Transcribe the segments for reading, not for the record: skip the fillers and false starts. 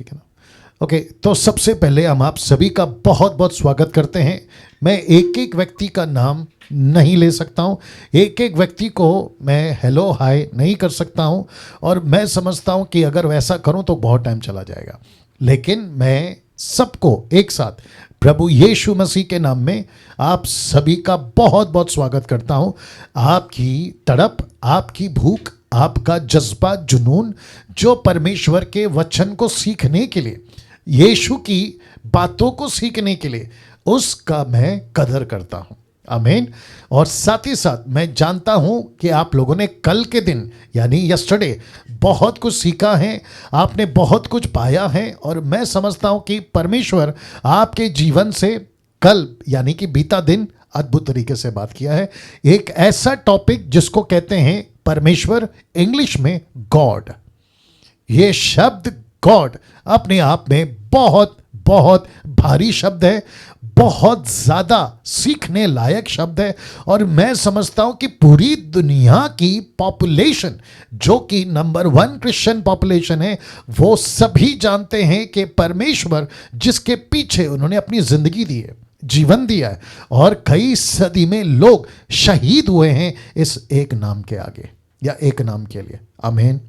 ठीक है ना। ओके, तो सबसे पहले हम आप सभी का बहुत बहुत स्वागत करते हैं। मैं एक एक व्यक्ति का नाम नहीं ले सकता हूँ, एक एक व्यक्ति को मैं हेलो हाय नहीं कर सकता हूँ, और मैं समझता हूँ कि अगर वैसा करूँ तो बहुत टाइम चला जाएगा। लेकिन मैं सबको एक साथ प्रभु यीशु मसीह के नाम में आप सभी का बहुत बहुत स्वागत करता हूँ। आपकी तड़प, आपकी भूख, आपका जज्बा, जुनून, जो परमेश्वर के वचन को सीखने के लिए, यीशु की बातों को सीखने के लिए, उसका मैं कदर करता हूं। आमीन। और साथ ही साथ मैं जानता हूं कि आप लोगों ने कल के दिन यानी यस्टरडे बहुत कुछ सीखा है, आपने बहुत कुछ पाया है, और मैं समझता हूं कि परमेश्वर आपके जीवन से कल यानी कि बीता दिन अद्भुत तरीके से बात किया है। एक ऐसा टॉपिक जिसको कहते हैं परमेश्वर, इंग्लिश में गॉड। ये शब्द गॉड अपने आप में बहुत बहुत भारी शब्द है, बहुत ज़्यादा सीखने लायक शब्द है, और मैं समझता हूं कि पूरी दुनिया की पॉपुलेशन, जो कि नंबर 1 क्रिश्चियन पॉपुलेशन है, वो सभी जानते हैं कि परमेश्वर जिसके पीछे उन्होंने अपनी जिंदगी दी है, जीवन दिया है, और कई सदी में लोग शहीद हुए हैं इस एक नाम के आगे या एक नाम के लिए। आमीन।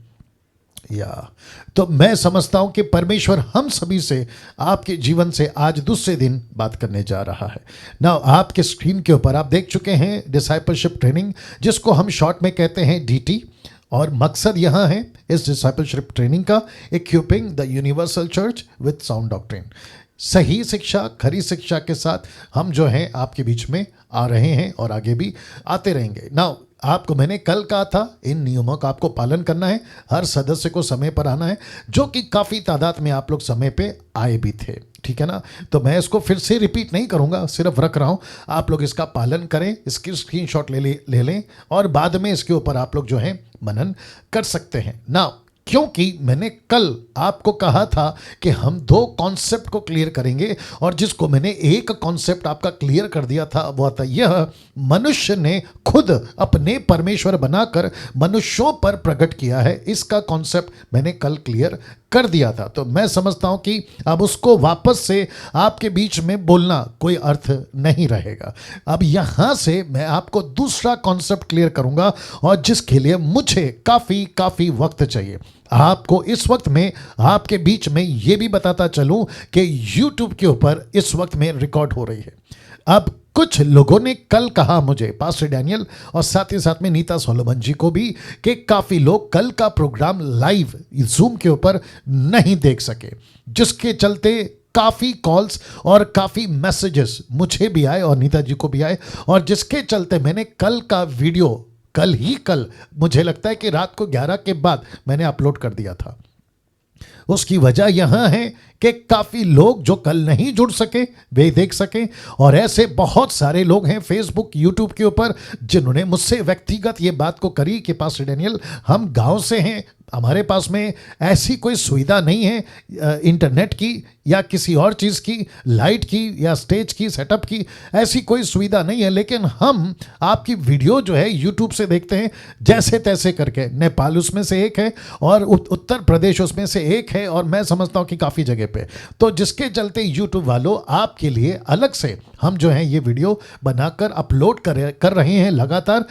तो मैं समझता हूं कि परमेश्वर हम सभी से, आपके जीवन से आज दूसरे दिन बात करने जा रहा है ना। आपके स्क्रीन के ऊपर आप देख चुके हैं डिसाइपलशिप ट्रेनिंग, जिसको हम शॉर्ट में कहते हैं डीटी, और मकसद यहां है इस डिसाइपलशिप ट्रेनिंग का, equipping the universal church with sound doctrine. सही शिक्षा, खरी शिक्षा के साथ हम जो हैं आपके बीच में आ रहे हैं और आगे भी आते रहेंगे ना। आपको मैंने कल कहा था इन नियमों का आपको पालन करना है, हर सदस्य को समय पर आना है, जो कि काफ़ी तादाद में आप लोग समय पे आए भी थे, ठीक है ना। तो मैं इसको फिर से रिपीट नहीं करूंगा, सिर्फ रख रहा हूं, आप लोग इसका पालन करें, इसकी स्क्रीनशॉट ले लें, और बाद में इसके ऊपर आप लोग जो है मनन कर सकते हैं ना। क्योंकि मैंने कल आपको कहा था कि हम 2 कॉन्सेप्ट को क्लियर करेंगे, और जिसको मैंने एक कॉन्सेप्ट आपका क्लियर कर दिया था वो था यह, मनुष्य ने खुद अपने परमेश्वर बनाकर मनुष्यों पर प्रकट किया है। इसका कॉन्सेप्ट मैंने कल क्लियर कर दिया था। तो मैं समझता हूं कि अब उसको वापस से आपके बीच में बोलना कोई अर्थ नहीं रहेगा। अब यहां से मैं आपको दूसरा कॉन्सेप्ट क्लियर करूंगा, और जिसके लिए मुझे काफ़ी वक्त चाहिए। आपको इस वक्त में आपके बीच में ये भी बताता चलूं कि YouTube के ऊपर इस वक्त में रिकॉर्ड हो रही है। अब कुछ लोगों ने कल कहा मुझे, पास्टर डैनियल और साथ ही साथ में नीता सोलोमन जी को भी, कि काफ़ी लोग कल का प्रोग्राम लाइव जूम के ऊपर नहीं देख सके, जिसके चलते काफ़ी कॉल्स और काफ़ी मैसेजेस मुझे भी आए और नीता जी को भी आए, और जिसके चलते मैंने कल का वीडियो कल मुझे लगता है कि रात को 11 के बाद मैंने अपलोड कर दिया था। उसकी वजह यहां है कि काफ़ी लोग जो कल नहीं जुड़ सके वे देख सकें, और ऐसे बहुत सारे लोग हैं फेसबुक, यूट्यूब के ऊपर जिन्होंने मुझसे व्यक्तिगत ये बात को करी कि पास्टर डैनियल, हम गांव से हैं, हमारे पास में ऐसी कोई सुविधा नहीं है इंटरनेट की या किसी और चीज़ की, लाइट की या स्टेज की सेटअप की, ऐसी कोई सुविधा नहीं है, लेकिन हम आपकी वीडियो जो है यूट्यूब से देखते हैं जैसे तैसे करके। नेपाल उसमें से एक है और उत्तर प्रदेश उसमें से एक है, और मैं समझता हूँ कि काफ़ी जगह पे, तो जिसके चलते यूट्यूब वालों आपके लिए अलग से हम जो है ये वीडियो बनाकर अपलोड कर रहे हैं लगातार।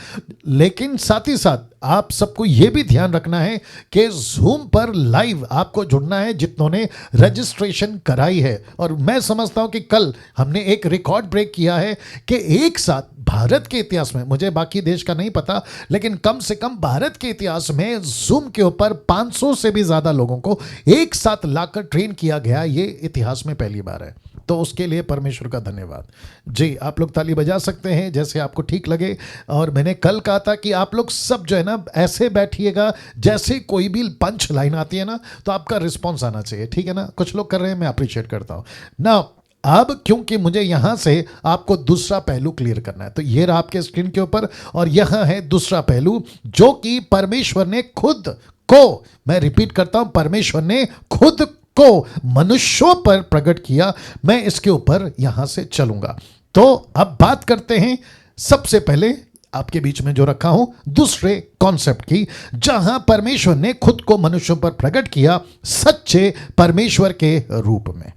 लेकिन साथ ही साथ आप सबको ये भी ध्यान रखना है कि जूम पर लाइव आपको जुड़ना है जितनों ने रजिस्ट्रेशन कराई है। और मैं समझता हूं कि कल हमने एक रिकॉर्ड ब्रेक किया है कि एक साथ भारत के इतिहास में, मुझे बाकी देश का नहीं पता, लेकिन कम से कम भारत के इतिहास में जूम के ऊपर 500 से भी ज़्यादा लोगों को एक साथ लाकर ट्रेन किया गया, ये इतिहास में पहली बार है। तो उसके लिए परमेश्वर का धन्यवाद जी। आप लोग ताली बजा सकते हैं जैसे आपको ठीक लगे। और मैंने कल कहा था कि आप लोग सब जो है ना ऐसे बैठिएगा जैसे कोई भी पंच लाइन आती है ना तो आपका रिस्पॉन्स आना चाहिए, ठीक है ना। कुछ लोग कर रहे हैं, मैं अप्रिशिएट करता हूँ ना। अब क्योंकि मुझे यहां से आपको दूसरा पहलू क्लियर करना है, तो ये रहा आपके स्क्रीन के ऊपर, और यहां है दूसरा पहलू जो कि परमेश्वर ने खुद को, मैं रिपीट करता हूं, परमेश्वर ने खुद को मनुष्यों पर प्रकट किया। मैं इसके ऊपर यहां से चलूंगा। तो अब बात करते हैं सबसे पहले आपके बीच में जो रखा हूं दूसरे कॉन्सेप्ट की, जहां परमेश्वर ने खुद को मनुष्यों पर प्रकट किया सच्चे परमेश्वर के रूप में,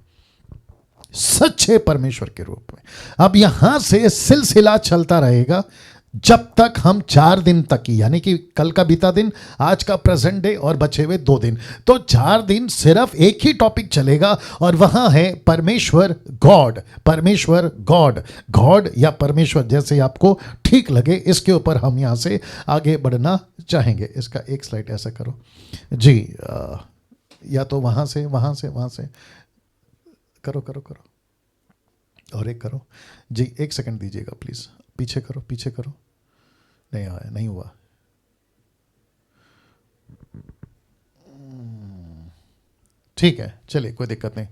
सच्चे परमेश्वर के रूप में। अब यहां से सिलसिला चलता रहेगा जब तक हम 4 दिन तक की, यानी कि कल का बीता दिन, आज का प्रेजेंट डे और बचे हुए 2 दिन, तो 4 दिन सिर्फ एक ही टॉपिक चलेगा और वहां है परमेश्वर गॉड। परमेश्वर गॉड, गॉड या परमेश्वर जैसे आपको ठीक लगे, इसके ऊपर हम यहां से आगे बढ़ना चाहेंगे। इसका एक स्लाइड ऐसा करो जी, या तो वहां से करो करो करो, और एक करो जी, 1 सेकंड दीजिएगा प्लीज, पीछे करो, नहीं आया, नहीं हुआ। ठीक है, चलिए कोई दिक्कत नहीं,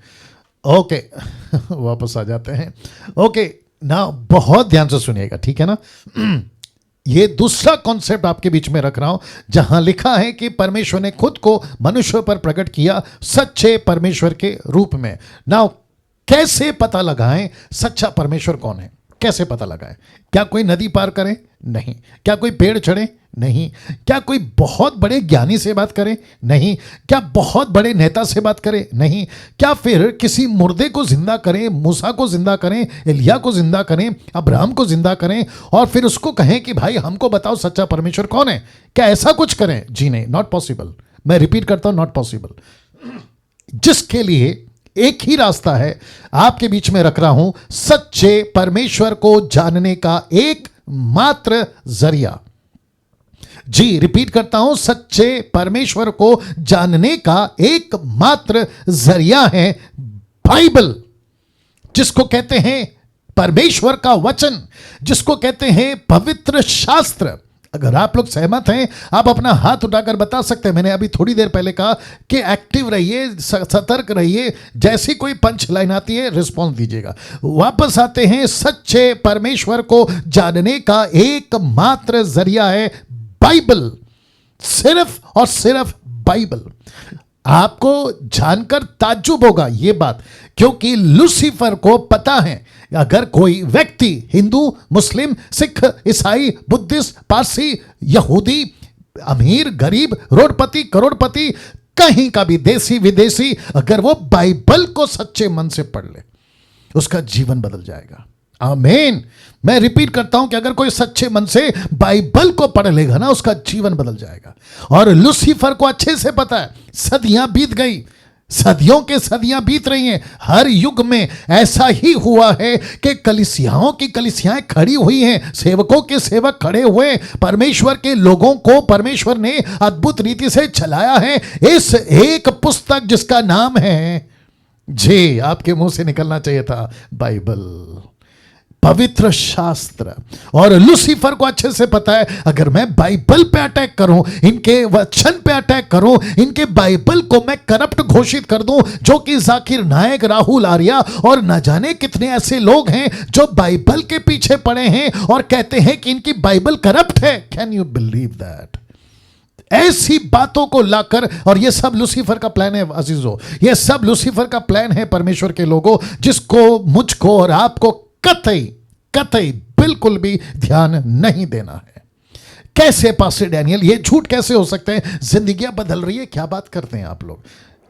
ओके वापस आ जाते हैं। ओके ना, बहुत ध्यान से सुनिएगा, ठीक है ना। ये दूसरा कॉन्सेप्ट आपके बीच में रख रहा हूं, जहां लिखा है कि परमेश्वर ने खुद को मनुष्य पर प्रकट किया सच्चे परमेश्वर के रूप में। नाउ कैसे पता लगाएं सच्चा परमेश्वर कौन है? कैसे पता लगाएं? क्या कोई नदी पार करे? नहीं। क्या कोई पेड़ चढ़े? नहीं। क्या कोई बहुत बड़े ज्ञानी से बात करे? नहीं। क्या बहुत बड़े नेता से बात करे? नहीं। क्या फिर किसी मुर्दे को जिंदा करें, मूसा को जिंदा करें, एलिया को जिंदा करें, अब्राहम को जिंदा करें और फिर उसको कहें कि भाई हमको बताओ सच्चा परमेश्वर कौन है? क्या ऐसा कुछ करें? जी नहीं, नॉट पॉसिबल। मैं रिपीट करता हूं, नॉट पॉसिबल। जिसके लिए एक ही रास्ता है, आपके बीच में रख रहा हूं सच्चे परमेश्वर को जानने का एक मात्र जरिया। जी, रिपीट करता हूं, सच्चे परमेश्वर को जानने का एक मात्र जरिया है बाइबल, जिसको कहते हैं परमेश्वर का वचन, जिसको कहते हैं पवित्र शास्त्र। अगर आप लोग सहमत हैं, आप अपना हाथ उठाकर बता सकते हैं। मैंने अभी थोड़ी देर पहले कहा कि एक्टिव रहिए, सतर्क रहिए, जैसी कोई पंच लाइन आती है रिस्पॉन्स दीजिएगा। वापस आते हैं, सच्चे परमेश्वर को जानने का एकमात्र जरिया है बाइबल, सिर्फ और सिर्फ बाइबल। आपको जानकर ताज्जुब होगा ये बात, क्योंकि लूसीफर को पता है अगर कोई व्यक्ति हिंदू, मुस्लिम, सिख, ईसाई, बुद्धिस्ट, पारसी, यहूदी, अमीर, गरीब, रोडपति, करोड़पति, कहीं का भी देसी विदेशी, अगर वो बाइबल को सच्चे मन से पढ़ ले, उसका जीवन बदल जाएगा। आमीन। मैं रिपीट करता हूं कि अगर कोई सच्चे मन से बाइबल को पढ़ लेगा ना, उसका जीवन बदल जाएगा। और लूसीफर को अच्छे से पता है, सदियां बीत गई, सदियों के सदियां बीत रही हैं, हर युग में ऐसा ही हुआ है कि कलीसियाओं की कलीसियाएं खड़ी हुई हैं, सेवकों के सेवक खड़े हुए, परमेश्वर के लोगों को परमेश्वर ने अद्भुत रीति से चलाया है। इस एक पुस्तक जिसका नाम है, जी आपके मुंह से निकलना चाहिए था, बाइबल, पवित्र शास्त्र। और लूसीफर को अच्छे से पता है अगर मैं बाइबल पे अटैक करूं, इनके वचन पे अटैक करूं, इनके बाइबल को मैं करप्ट घोषित कर दूं, जो कि जाकिर नायक, राहुल आर्या और न जाने कितने ऐसे लोग हैं जो बाइबल के पीछे पड़े हैं और कहते हैं कि इनकी बाइबल करप्ट है। Can you believe that? ऐसी बातों को लाकर, और ये सब लूसीफर का प्लान है अजीजों, ये सब लूसीफर का प्लान है परमेश्वर के लोगों, जिसको, मुझको और आपको कतई बिल्कुल भी ध्यान नहीं देना है। कैसे पास्टर डैनियल, ये झूठ कैसे हो सकते हैं? जिंदगियां बदल रही है, क्या बात करते हैं आप लोग?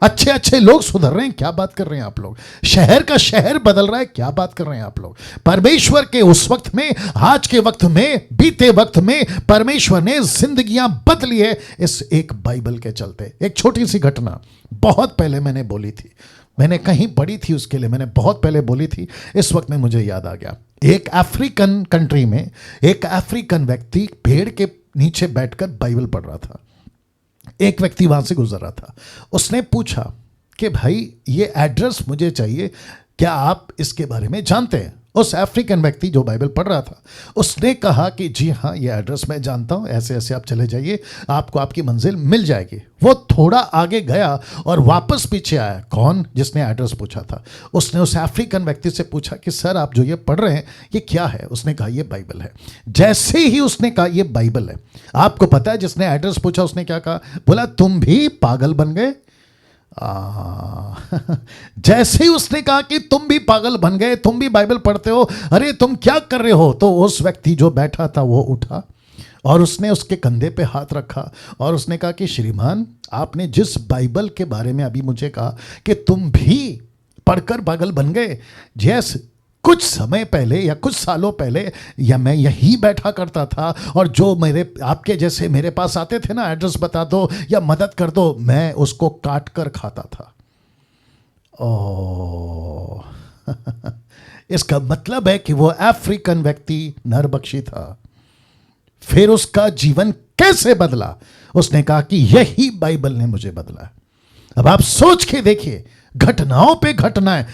अच्छे अच्छे लोग सुधर रहे हैं, क्या बात कर रहे हैं आप लोग? शहर का शहर बदल रहा है, क्या बात कर रहे हैं आप लोग? परमेश्वर के उस वक्त में, आज के वक्त में, बीते वक्त में परमेश्वर ने जिंदगियां बदली है इस एक बाइबल के चलते। एक छोटी सी घटना बहुत पहले मैंने बोली थी, मैंने कहीं पढ़ी थी, उसके लिए मैंने बहुत पहले बोली थी, इस वक्त में मुझे याद आ गया। एक अफ्रीकन कंट्री में एक अफ्रीकन व्यक्ति पेड़ के नीचे बैठकर बाइबल पढ़ रहा था। एक व्यक्ति वहां से गुजर रहा था, उसने पूछा कि भाई ये एड्रेस मुझे चाहिए, क्या आप इसके बारे में जानते हैं? उस अफ्रीकन व्यक्ति जो बाइबल पढ़ रहा था, उसने कहा कि जी हाँ, ये एड्रेस मैं जानता हूँ, ऐसे ऐसे आप चले जाइए, आपको आपकी मंजिल मिल जाएगी। वो थोड़ा आगे गया और वापस पीछे आया। कौन? जिसने एड्रेस पूछा था। उसने उस अफ्रीकन व्यक्ति से पूछा कि सर आप जो ये पढ़ रहे हैं ये क्या है? उसने कहा ये बाइबल है। जैसे ही उसने कहा ये बाइबल है, आपको पता है जिसने एड्रेस पूछा उसने क्या कहा? बोला तुम भी पागल बन गए? आ, जैसे ही उसने कहा कि तुम भी पागल बन गए, तुम भी बाइबल पढ़ते हो, अरे तुम क्या कर रहे हो, तो उस व्यक्ति जो बैठा था वो उठा और उसने उसके कंधे पे हाथ रखा और उसने कहा कि श्रीमान, आपने जिस बाइबल के बारे में अभी मुझे कहा कि तुम भी पढ़कर पागल बन गए, जैस कुछ समय पहले या कुछ सालों पहले या मैं यहीं बैठा करता था और जो मेरे आपके जैसे मेरे पास आते थे ना, एड्रेस बता दो या मदद कर दो, मैं उसको काट कर खाता था। ओ इसका मतलब है कि वो अफ्रीकन व्यक्ति नरबक्षी था। फिर उसका जीवन कैसे बदला? उसने कहा कि यही बाइबल ने मुझे बदला। अब आप सोच के देखिए, घटनाओं पे घटनाएं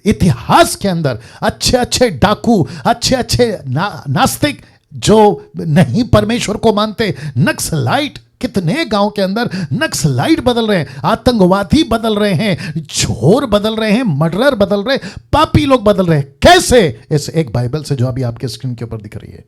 इतिहास के अंदर, अच्छे अच्छे डाकू, अच्छे अच्छे नास्तिक जो नहीं परमेश्वर को मानते, नक्सलाइट, कितने गांव के अंदर नक्सलाइट बदल रहे हैं, आतंकवादी बदल रहे हैं, चोर बदल रहे हैं, मर्डरर बदल रहे हैं, पापी लोग बदल रहे हैं। कैसे? इस एक बाइबल से जो अभी आपके स्क्रीन के ऊपर दिख रही है,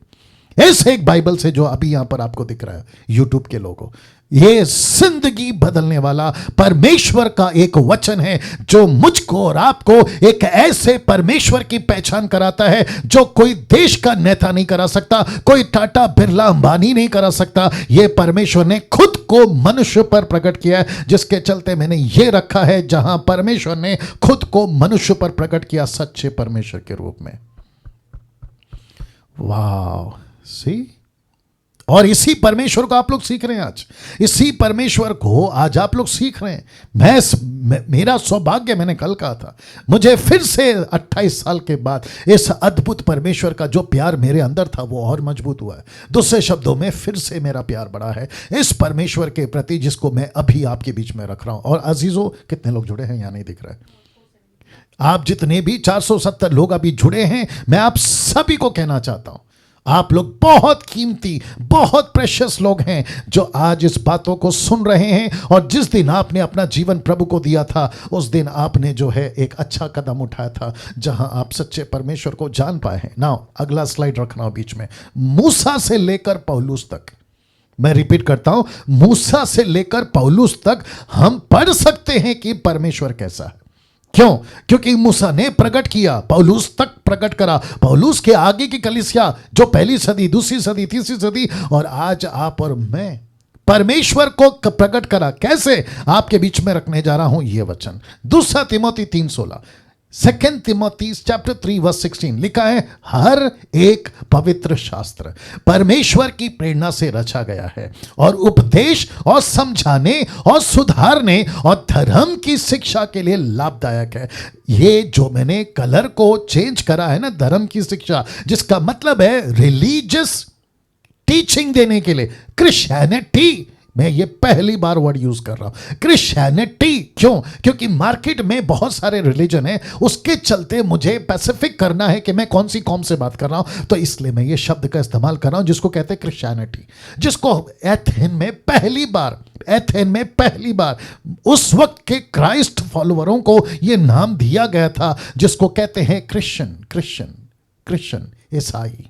इस एक बाइबल से जो अभी यहां पर आपको दिख रहा है यूट्यूब के लोगों, ये जिंदगी बदलने वाला परमेश्वर का एक वचन है जो मुझको और आपको एक ऐसे परमेश्वर की पहचान कराता है जो कोई देश का नेता नहीं करा सकता, कोई टाटा बिरला अंबानी नहीं करा सकता। ये परमेश्वर ने खुद को मनुष्य पर प्रकट किया है, जिसके चलते मैंने ये रखा है, जहां परमेश्वर ने खुद को मनुष्य पर प्रकट किया सच्चे परमेश्वर के रूप में। वाह, सी, और इसी परमेश्वर को आप लोग सीख रहे हैं आज, इसी परमेश्वर को आज आप लोग सीख रहे हैं। मेरा सौभाग्य, मैंने कल कहा था, मुझे फिर से 28 साल के बाद इस अद्भुत परमेश्वर का जो प्यार मेरे अंदर था वो और मजबूत हुआ है। दूसरे शब्दों में, फिर से मेरा प्यार बढ़ा है इस परमेश्वर के प्रति जिसको मैं अभी आपके बीच में रख रहा हूं। और अजीजों, कितने लोग जुड़े हैं यहाँ नहीं दिख रहा है, आप जितने भी 470 लोग अभी जुड़े हैं, मैं आप सभी को कहना चाहता हूं, आप लोग बहुत कीमती, बहुत प्रेशियस लोग हैं जो आज इस बातों को सुन रहे हैं। और जिस दिन आपने अपना जीवन प्रभु को दिया था, उस दिन आपने जो है एक अच्छा कदम उठाया था जहां आप सच्चे परमेश्वर को जान पाए हैं। नाउ अगला स्लाइड रखना हो बीच में। मूसा से लेकर पौलुस तक, मैं रिपीट करता हूं, मूसा से लेकर पौलुस तक हम पढ़ सकते हैं कि परमेश्वर कैसा है। क्यों? क्योंकि मूसा ने प्रकट किया, पौलुस तक प्रकट करा, पौलुस के आगे की कलीसिया जो पहली सदी, दूसरी सदी, तीसरी सदी, और आज आप और मैं परमेश्वर को प्रकट करा। कैसे? आपके बीच में रखने जा रहा हूं यह वचन, 2 तिमोथी 3:16, 2 तिमोथी चैप्टर 3 वर्स 16 लिखा है, हर एक पवित्र शास्त्र परमेश्वर की प्रेरणा से रचा गया है और उपदेश और समझाने और सुधारने और धर्म की शिक्षा के लिए लाभदायक है। ये जो मैंने कलर को चेंज करा है ना, धर्म की शिक्षा, जिसका मतलब है रिलीजियस टीचिंग देने के लिए, क्रिश्चियनिटी, मैं ये पहली बार वर्ड यूज कर रहा हूं, क्रिश्चियनिटी। क्यों? क्योंकि मार्केट में बहुत सारे रिलीजन है, उसके चलते मुझे स्पेसिफिक करना है कि मैं कौन सी कौम से बात कर रहा हूं, तो इसलिए मैं ये शब्द का इस्तेमाल कर रहा हूं जिसको कहते हैं क्रिश्चियनिटी, जिसको एथेन में पहली बार उस वक्त के क्राइस्ट फॉलोअरों को यह नाम दिया गया था, जिसको कहते हैं क्रिश्चियन, ईसाई।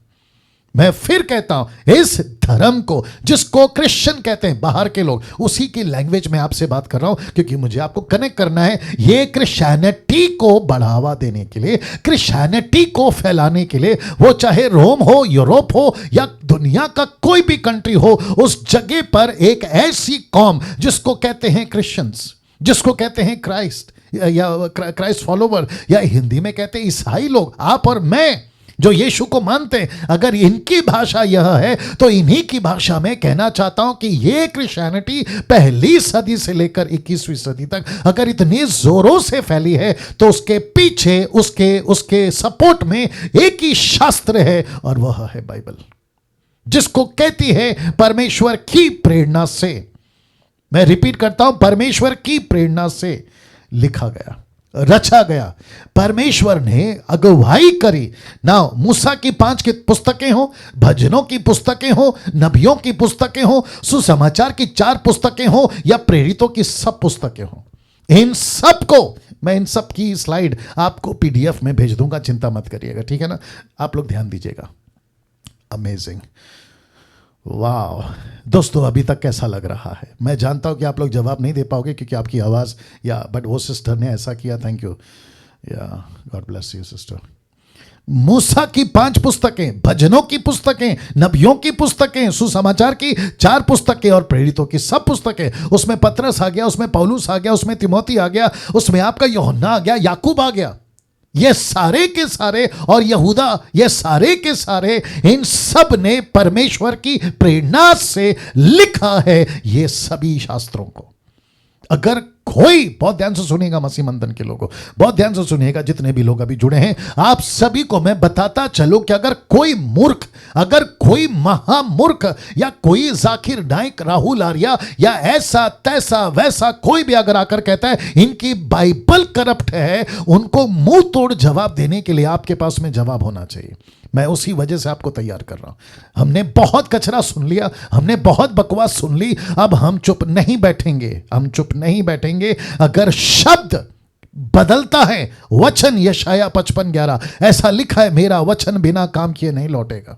मैं फिर कहता हूं, इस धर्म को जिसको क्रिश्चियन कहते हैं बाहर के लोग, उसी की लैंग्वेज में आपसे बात कर रहा हूं, क्योंकि मुझे आपको कनेक्ट करना है। ये क्रिश्चियनिटी को बढ़ावा देने के लिए, क्रिश्चियनिटी को फैलाने के लिए, वो चाहे रोम हो, यूरोप हो या दुनिया का कोई भी कंट्री हो, उस जगह पर एक ऐसी कौम जिसको कहते हैं क्रिश्चियंस, जिसको कहते हैं क्राइस्ट या क्राइस्ट फॉलोवर, या हिंदी में कहते हैं ईसाई लोग, आप और मैं जो यीशु को मानते हैं, अगर इनकी भाषा यह है तो इन्हीं की भाषा में कहना चाहता हूं कि यह क्रिश्चियनिटी पहली सदी से लेकर 21वीं सदी तक अगर इतनी जोरों से फैली है, तो उसके पीछे, उसके सपोर्ट में एक ही शास्त्र है, और वह है बाइबल, जिसको कहती है परमेश्वर की प्रेरणा से, मैं रिपीट करता हूं, परमेश्वर की प्रेरणा से लिखा गया, रचा गया। परमेश्वर ने अगुवाई करी ना, मूसा की 5 की पुस्तकें हो, भजनों की पुस्तकें हो, नबियों की पुस्तकें हो, सुसमाचार की 4 पुस्तकें हो, या प्रेरितों की सब पुस्तकें हो, इन सब को मैं, इन सब की स्लाइड आपको PDF में भेज दूंगा, चिंता मत करिएगा, ठीक है ना? आप लोग ध्यान दीजिएगा। अमेजिंग, वाह दोस्तों, अभी तक कैसा लग रहा है? मैं जानता हूं कि आप लोग जवाब नहीं दे पाओगे क्योंकि आपकी आवाज़ या बट वो सिस्टर ने ऐसा किया, थैंक यू या गॉड ब्लेस यू सिस्टर। मूसा की 5 पुस्तकें, भजनों की पुस्तकें, नबियों की पुस्तकें, सुसमाचार की 4 पुस्तकें और प्रेरितों की सब पुस्तकें। उसमें पतरस आ गया, उसमें पौलुस आ गया, उसमें तिमोथी आ गया, उसमें आपका यूहन्ना आ गया, याकूब आ गया। ये सारे के सारे और यहूदा, ये सारे के सारे, इन सब ने परमेश्वर की प्रेरणा से लिखा है ये सभी शास्त्रों को। अगर कोई, बहुत ध्यान से सुनिएगा मसीह मंथन के लोगों, बहुत ध्यान से सुनिएगा जितने भी लोग अभी जुड़े हैं, आप सभी को मैं बताता चलूं कि अगर कोई मूर्ख, अगर कोई महामूर्ख या कोई जाकिर नाइक, राहुल आर्या या ऐसा तैसा वैसा कोई भी अगर आकर कहता है इनकी बाइबल करप्ट है, उनको मुंह तोड़ जवाब देने के लिए आपके पास में जवाब होना चाहिए। मैं उसी वजह से आपको तैयार कर रहा हूं। हमने बहुत कचरा सुन लिया, हमने बहुत बकवास सुन ली, अब हम चुप नहीं बैठेंगे, हम चुप नहीं बैठेंगे। अगर शब्द बदलता है, वचन यशाया 55:11 ऐसा लिखा है, मेरा वचन बिना काम किए नहीं लौटेगा।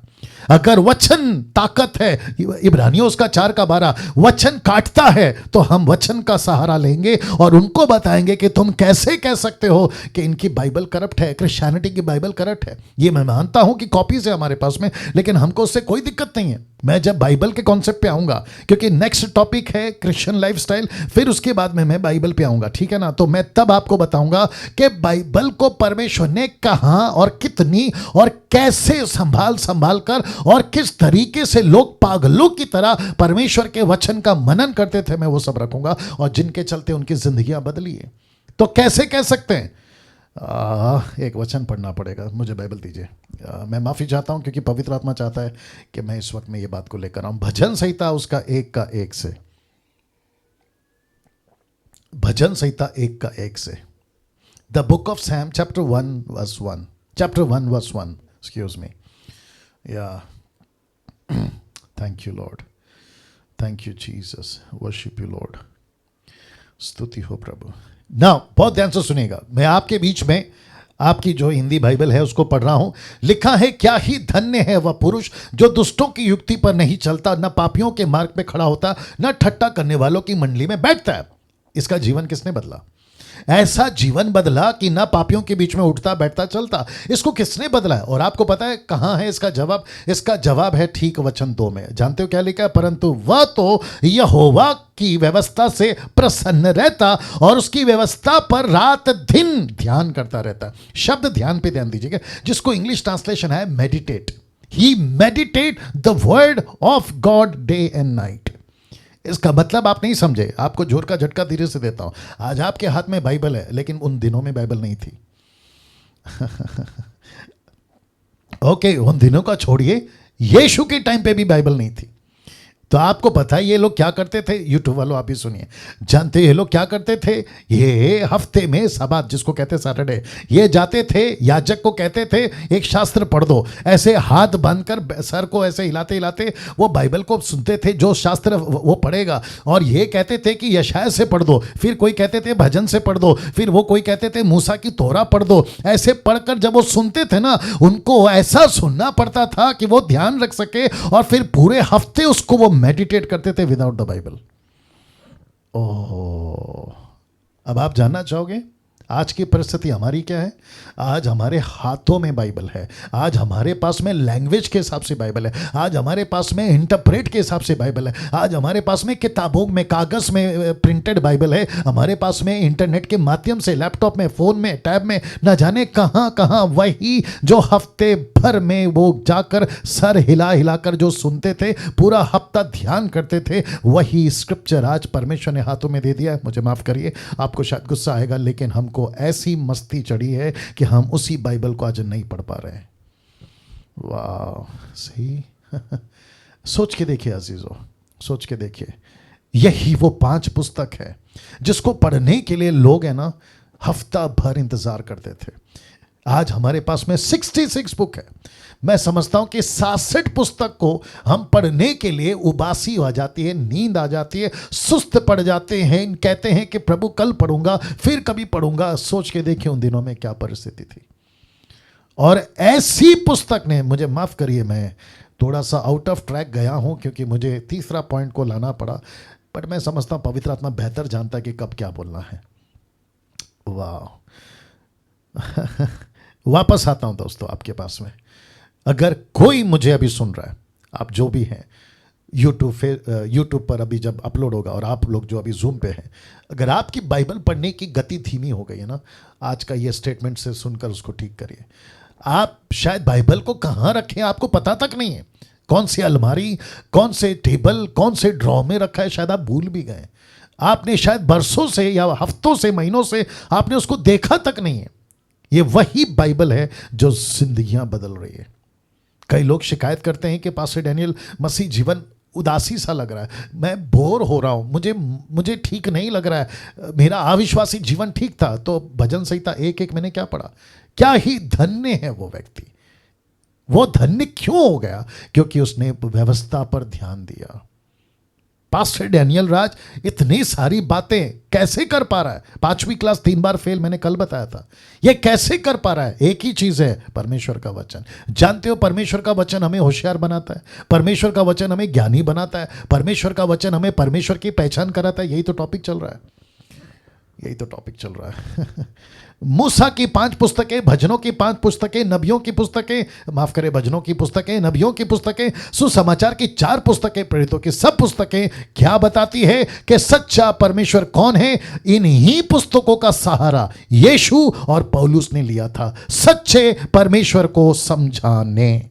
अगर वचन ताकत है, इब्रानियों उसका 4:12 वचन काटता है, तो हम वचन का सहारा लेंगे और उनको बताएंगे कि तुम कैसे कह सकते हो कि इनकी बाइबल करप्ट है, क्रिश्चियनिटी की बाइबल करप्ट है। ये मैं मानता हूं कि कॉपीज है हमारे पास में, लेकिन हमको उससे कोई दिक्कत नहीं है। मैं जब बाइबल के कॉन्सेप्ट पे आऊंगा, क्योंकि नेक्स्ट टॉपिक है क्रिश्चियन लाइफस्टाइल, फिर उसके बाद में मैं बाइबल पे आऊंगा, ठीक है ना? तो मैं तब आपको बताऊंगा कि बाइबल को परमेश्वर ने कहां और कितनी और कैसे संभाल कर और किस तरीके से लोग पागलों की तरह परमेश्वर के वचन का मनन करते थे, मैं वो सब रखूंगा, और जिनके चलते उनकी जिंदगियां बदली है। तो कैसे कह सकते हैं? एक वचन पढ़ना पड़ेगा, मुझे बाइबल दीजिए। मैं माफ़ी चाहता हूं क्योंकि पवित्र आत्मा चाहता है कि मैं इस वक्त में ये बात को लेकर आऊं। भजन संहिता उसका 1:1 से, भजन संहिता 1:1 से, the book of Psalm chapter 1:1, chapter 1:1, excuse me, या thank you Lord, thank you Jesus, worship you Lord, स्तुति हो प्रभु। ना बहुत ध्यान से सुनिएगा, मैं आपके बीच में आपकी जो हिंदी बाइबल है उसको पढ़ रहा हूं। लिखा है, क्या ही धन्य है वह पुरुष जो दुष्टों की युक्ति पर नहीं चलता, न पापियों के मार्ग पे खड़ा होता, न ठट्टा करने वालों की मंडली में बैठता है। इसका जीवन किसने बदला? ऐसा जीवन बदला कि ना पापियों के बीच में उठता बैठता चलता। इसको किसने बदला है? और आपको पता है कहां है इसका जवाब? इसका जवाब है ठीक वचन 2 में। जानते हो क्या लिखा है? परंतु वह तो यहोवा की व्यवस्था से प्रसन्न रहता और उसकी व्यवस्था पर रात दिन ध्यान करता रहता। शब्द ध्यान पे ध्यान दीजिएगा, जिसको इंग्लिश ट्रांसलेशन है meditate. He meditate the word of God day and night. इसका मतलब आप नहीं समझे, आपको जोर का झटका धीरे से देता हूं। आज आपके हाथ में बाइबल है, लेकिन उन दिनों में बाइबल नहीं थी। ओके, उन दिनों का छोड़िए, यीशु के टाइम पे भी बाइबल नहीं थी। तो आपको पता है ये लोग क्या करते थे? यूट्यूब वालों आप भी सुनिए, जानते ये लोग क्या करते थे? ये हफ्ते में सबात, जिसको कहते सैटरडे, ये जाते थे, याजक को कहते थे एक शास्त्र पढ़ दो, ऐसे हाथ बांधकर सर को ऐसे हिलाते हिलाते वो बाइबल को सुनते थे, जो शास्त्र वो पढ़ेगा, और ये कहते थे कि यशाया से पढ़ दो, फिर कोई कहते थे भजन से पढ़ दो, फिर वो कोई कहते थे मूसा की तोरा पढ़ दो। ऐसे पढ़कर जब वो सुनते थे ना, उनको ऐसा सुनना पड़ता था कि वो ध्यान रख सके, और फिर पूरे हफ्ते उसको वो मेडिटेट करते थे विदाउट द बाइबल। ओह, अब आप जानना चाहोगे आज की परिस्थिति हमारी क्या है? आज हमारे हाथों में बाइबल है, आज हमारे पास में लैंग्वेज के हिसाब से बाइबल है, आज हमारे पास में इंटरप्रेट के हिसाब से बाइबल है, आज हमारे पास में किताबों में कागज में प्रिंटेड बाइबल है, हमारे पास में इंटरनेट के माध्यम से, लैपटॉप में, फोन में, टैब में, न जाने कहां कहां वही जो हफ्ते भर में वो जाकर सर हिला हिलाकर जो सुनते थे, पूरा हफ्ता ध्यान करते थे, वही स्क्रिप्चर आज परमेश्वर ने हाथों में दे दिया। मुझे माफ करिए, आपको शायद गुस्सा आएगा, लेकिन हमको ऐसी मस्ती चढ़ी है कि हम उसी बाइबल को आज नहीं पढ़ पा रहे हैं। वाह, सही। सोच के देखिए अजीजों, सोच के देखिए, यही वो 5 पुस्तक है जिसको पढ़ने के लिए लोग है ना हफ्ता भर इंतजार करते थे। आज हमारे पास में 66 बुक है। मैं समझता हूं कि 66 पुस्तक को हम पढ़ने के लिए उबासी आ जाती है, नींद आ जाती है, सुस्त पड़ जाते हैं, कहते हैं कि प्रभु कल पढ़ूंगा, फिर कभी पढ़ूंगा। सोच के देखिए उन दिनों में क्या परिस्थिति थी। और ऐसी पुस्तक ने, मुझे माफ करिए, मैं थोड़ा सा आउट ऑफ ट्रैक गया हूं क्योंकि मुझे तीसरा पॉइंट को लाना पड़ा, बट मैं समझता हूं पवित्र आत्मा बेहतर जानता है कि कब क्या बोलना है। वाह वापस आता हूं दोस्तों आपके पास में। अगर कोई मुझे अभी सुन रहा है, आप जो भी हैं, यूट्यूब पर अभी जब अपलोड होगा, और आप लोग जो अभी जूम पे हैं, अगर आपकी बाइबल पढ़ने की गति धीमी हो गई है ना, आज का ये स्टेटमेंट से सुनकर उसको ठीक करिए। आप शायद बाइबल को कहाँ रखें आपको पता तक नहीं है, कौन सी अलमारी, कौन से टेबल, कौन से ड्रॉ में रखा है, शायद आप भूल भी गए। आपने शायद बरसों से या हफ्तों से, महीनों से आपने उसको देखा तक नहीं है। ये वही बाइबल है जो जिंदगियां बदल रही है। कई लोग शिकायत करते हैं कि पास्टर डैनियल, मसीह जीवन उदासी सा लग रहा है, मैं बोर हो रहा हूं, मुझे ठीक नहीं लग रहा है, मेरा अविश्वासी जीवन ठीक था। तो भजन संहिता 1:1 मैंने क्या पढ़ा, क्या ही धन्य है वो व्यक्ति। वो धन्य क्यों हो गया? क्योंकि उसने व्यवस्था पर ध्यान दिया। पास्टर डैनियल राज इतनी सारी बातें कैसे कर पा रहा है? 5वीं क्लास 3 बार फेल, मैंने कल बताया था। ये कैसे कर पा रहा है? एक ही चीज है, परमेश्वर का वचन। जानते हो, परमेश्वर का वचन हमें होशियार बनाता है, परमेश्वर का वचन हमें ज्ञानी बनाता है, परमेश्वर का वचन हमें परमेश्वर की पहचान कराता है। यही तो टॉपिक चल रहा है, यही तो टॉपिक चल रहा है। मूसा की 5 पुस्तकें, भजनों की 5 पुस्तकें, नबियों की पुस्तकें, माफ करें, भजनों की पुस्तकें, नबियों की पुस्तकें, सुसमाचार की 4 पुस्तकें, प्रेरितों की सब पुस्तकें क्या बताती है कि सच्चा परमेश्वर कौन है? इन्हीं पुस्तकों का सहारा यीशु और पौलुस ने लिया था सच्चे परमेश्वर को समझाने।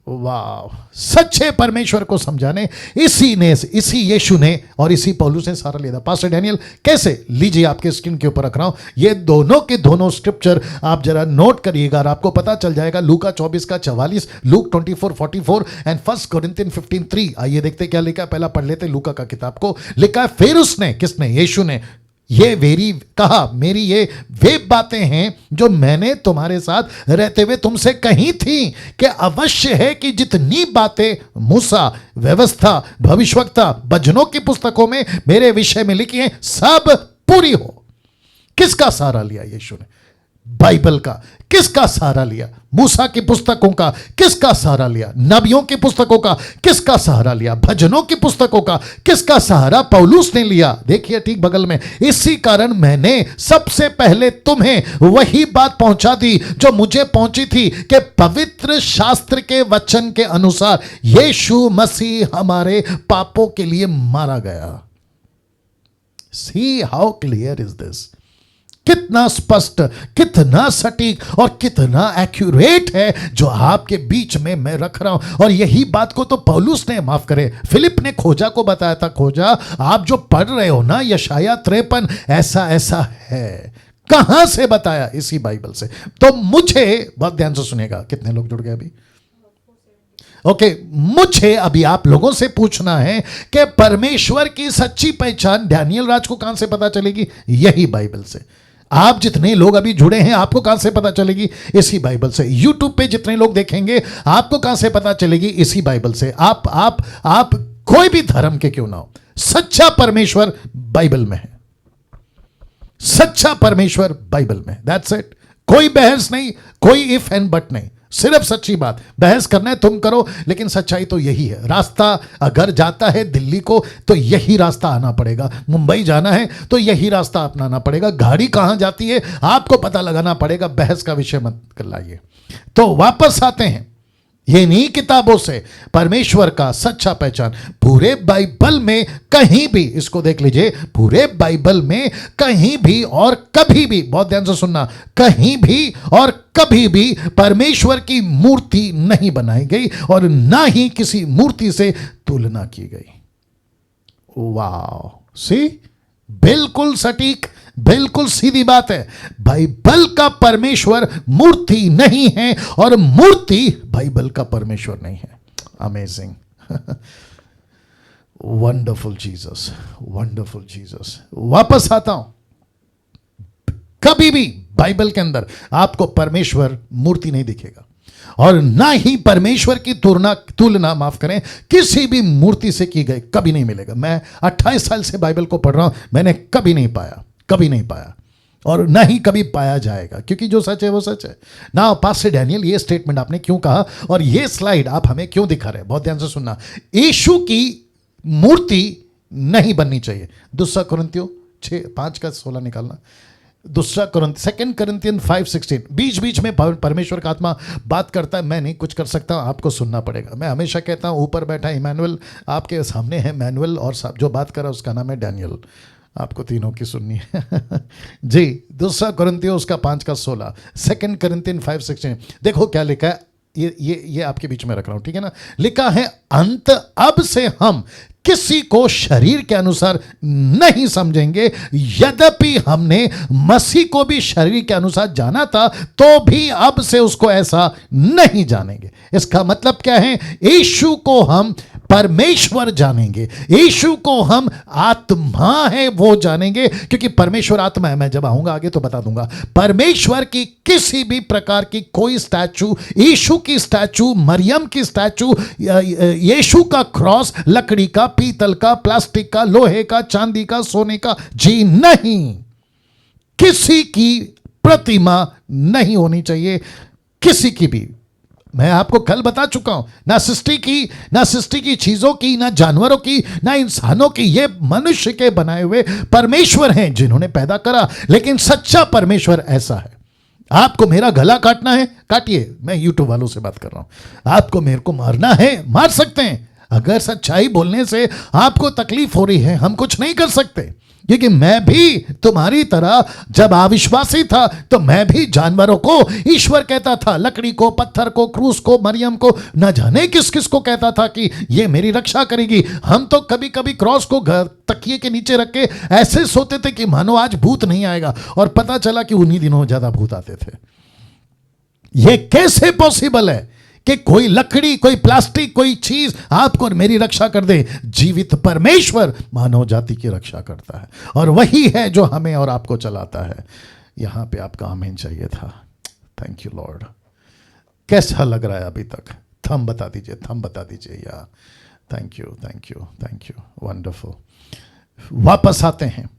वाह, सच्चे परमेश्वर को समझाने इसी यीशु ने और इसी पौलुस ने सहारा लिया था। पास्टर डैनियल कैसे? लीजिए, आपके स्क्रीन के ऊपर रख रहा हूं, ये दोनों के दोनों स्क्रिप्चर आप जरा नोट करिएगा और आपको पता चल जाएगा। लूका 24:44, लूक 24:44 एंड 1 कोरिन्थियन 15:3। आइए देखते क्या लिखा है, पहला पढ़ लेते लूका का किताब को। लिखा है, फिर उसने, किसने? यीशु ने, ये वेरी कहा, मेरी ये वे बातें हैं जो मैंने तुम्हारे साथ रहते हुए तुमसे कही थी कि अवश्य है कि जितनी बातें मूसा, व्यवस्था, भविष्यवक्ता, भजनों की पुस्तकों में मेरे विषय में लिखी हैं सब पूरी हो। किसका सहारा लिया यीशु ने? बाइबल का। किसका सहारा लिया? मूसा की पुस्तकों का। किसका सहारा लिया? नबियों की पुस्तकों का। किसका सहारा लिया? भजनों की पुस्तकों का। किसका सहारा पौलुस ने लिया? देखिए ठीक बगल में, इसी कारण मैंने सबसे पहले तुम्हें वही बात पहुंचा दी जो मुझे पहुंची थी कि पवित्र शास्त्र के वचन के अनुसार यीशु मसीह हमारे पापों के लिए मारा गया। See how clear is this? कितना स्पष्ट, कितना सटीक और कितना एक्यूरेट है जो आपके बीच में मैं रख रहा हूं। और यही बात को तो पौलुस ने, माफ करें, फिलिप ने खोजा को बताया था। खोजा, आप जो पढ़ रहे हो ना यशाया 53, ऐसा ऐसा है। कहां से बताया? इसी बाइबल से। तो मुझे, बहुत ध्यान से सुनेगा, कितने लोग जुड़ गए अभी? ओके, मुझे अभी आप लोगों से पूछना है कि परमेश्वर की सच्ची पहचान डैनियल राज को कहां से पता चलेगी? यही बाइबल से। आप जितने लोग अभी जुड़े हैं, आपको कहां से पता चलेगी? इसी बाइबल से। यूट्यूब पे जितने लोग देखेंगे, आपको कहां से पता चलेगी? इसी बाइबल से। आप कोई भी धर्म के क्यों ना हो, सच्चा परमेश्वर बाइबल में है। सच्चा परमेश्वर बाइबल में, दैट्स इट। कोई बहस नहीं, कोई इफ एंड बट नहीं, सिर्फ सच्ची बात। बहस करना है तुम करो, लेकिन सच्चाई तो यही है। रास्ता अगर जाता है दिल्ली को तो यही रास्ता आना पड़ेगा, मुंबई जाना है तो यही रास्ता अपनाना पड़ेगा, गाड़ी कहां जाती है आपको पता लगाना पड़ेगा। बहस का विषय मत लाइए। तो वापस आते हैं, ये इन्हीं किताबों से परमेश्वर का सच्चा पहचान पूरे बाइबल में कहीं भी, इसको देख लीजिए, पूरे बाइबल में कहीं भी और कभी भी, बहुत ध्यान से सुनना, कहीं भी और कभी भी परमेश्वर की मूर्ति नहीं बनाई गई और ना ही किसी मूर्ति से तुलना की गई। वाह, सी, बिल्कुल सटीक, बिल्कुल सीधी बात है। बाइबल का परमेश्वर मूर्ति नहीं है और मूर्ति बाइबल का परमेश्वर नहीं है। Amazing, wonderful Jesus, wonderful Jesus. वापस आता हूं, कभी भी बाइबल के अंदर आपको परमेश्वर मूर्ति नहीं दिखेगा और ना ही परमेश्वर की तुलना माफ करें किसी भी मूर्ति से की गई कभी नहीं मिलेगा। मैं 28 साल से बाइबल को पढ़ रहा हूं, मैंने कभी नहीं पाया, कभी नहीं पाया। और ना ही कभी पाया जाएगा, क्योंकि जो सच है वो सच है ना। पास्टर डैनियल, ये स्टेटमेंट आपने क्यों कहा और ये स्लाइड आप हमें क्यों दिखा रहे हैं? बहुत ध्यान से सुनना। यीशु की मूर्ति नहीं बननी चाहिए। दूसरा कुरिन्थियों 6:5-16 निकालना। दूसरा सेकंड कुरिन्थियन 5:16। बीच बीच में परमेश्वर का आत्मा बात करता है, मैं नहीं कुछ कर सकता, आपको सुनना पड़ेगा। मैं हमेशा कहता हूँ ऊपर बैठा इमैनुअल, आपके सामने है मैनुअल, और जो बात कर रहा है उसका नाम है डैनियल। आपको तीनों की सुननी है जी। दूसरा कुरिन्थियों उसका 5:16, सेकंड कुरिन्थियन 5:16। देखो क्या लिखा है, ये आपके बीच में रख रहा हूं, ठीक है ना। लिखा है, अंत अब से हम किसी को शरीर के अनुसार नहीं समझेंगे, यद्यपि हमने मसीह को भी शरीर के अनुसार जाना था, तो भी अब से उसको ऐसा नहीं जानेंगे। इसका मतलब क्या है? यीशु को हम परमेश्वर जानेंगे, यीशु को हम आत्मा है वो जानेंगे, क्योंकि परमेश्वर आत्मा है। मैं जब आऊंगा आगे तो बता दूंगा। परमेश्वर की किसी भी प्रकार की कोई स्टैचू, यीशु की स्टैचू, मरियम की स्टैचू, यीशु का क्रॉस, लकड़ी का, पीतल का, प्लास्टिक का, लोहे का, चांदी का, सोने का, जी नहीं, किसी की प्रतिमा नहीं होनी चाहिए, किसी की भी। मैं आपको कल बता चुका हूं, ना सृष्टि की चीजों की, ना जानवरों की, ना इंसानों की। ये मनुष्य के बनाए हुए परमेश्वर हैं जिन्होंने पैदा करा, लेकिन सच्चा परमेश्वर ऐसा है। आपको मेरा गला काटना है, काटिए, मैं यूट्यूब वालों से बात कर रहा हूं। आपको मेरे को मारना है, मार सकते हैं। अगर सच्चाई बोलने से आपको तकलीफ हो रही है, हम कुछ नहीं कर सकते, क्योंकि मैं भी तुम्हारी तरह जब अविश्वासी था तो मैं भी जानवरों को ईश्वर कहता था, लकड़ी को, पत्थर को, क्रूस को, मरियम को, न जाने किस किस को कहता था कि ये मेरी रक्षा करेगी। हम तो कभी कभी क्रॉस को तकिए के नीचे रख के ऐसे सोते थे कि मानो आज भूत नहीं आएगा, और पता चला कि उन्हीं दिनों ज्यादा भूत आते थे। ये कैसे पॉसिबल है कि कोई लकड़ी, कोई प्लास्टिक, कोई चीज आपको और मेरी रक्षा कर दे? जीवित परमेश्वर मानव जाति की रक्षा करता है, और वही है जो हमें और आपको चलाता है। यहां पे आपका आमीन चाहिए था। Thank you Lord. कैसा लग रहा है अभी तक? थम बता दीजिए यार। Thank you, wonderful. वापस आते हैं।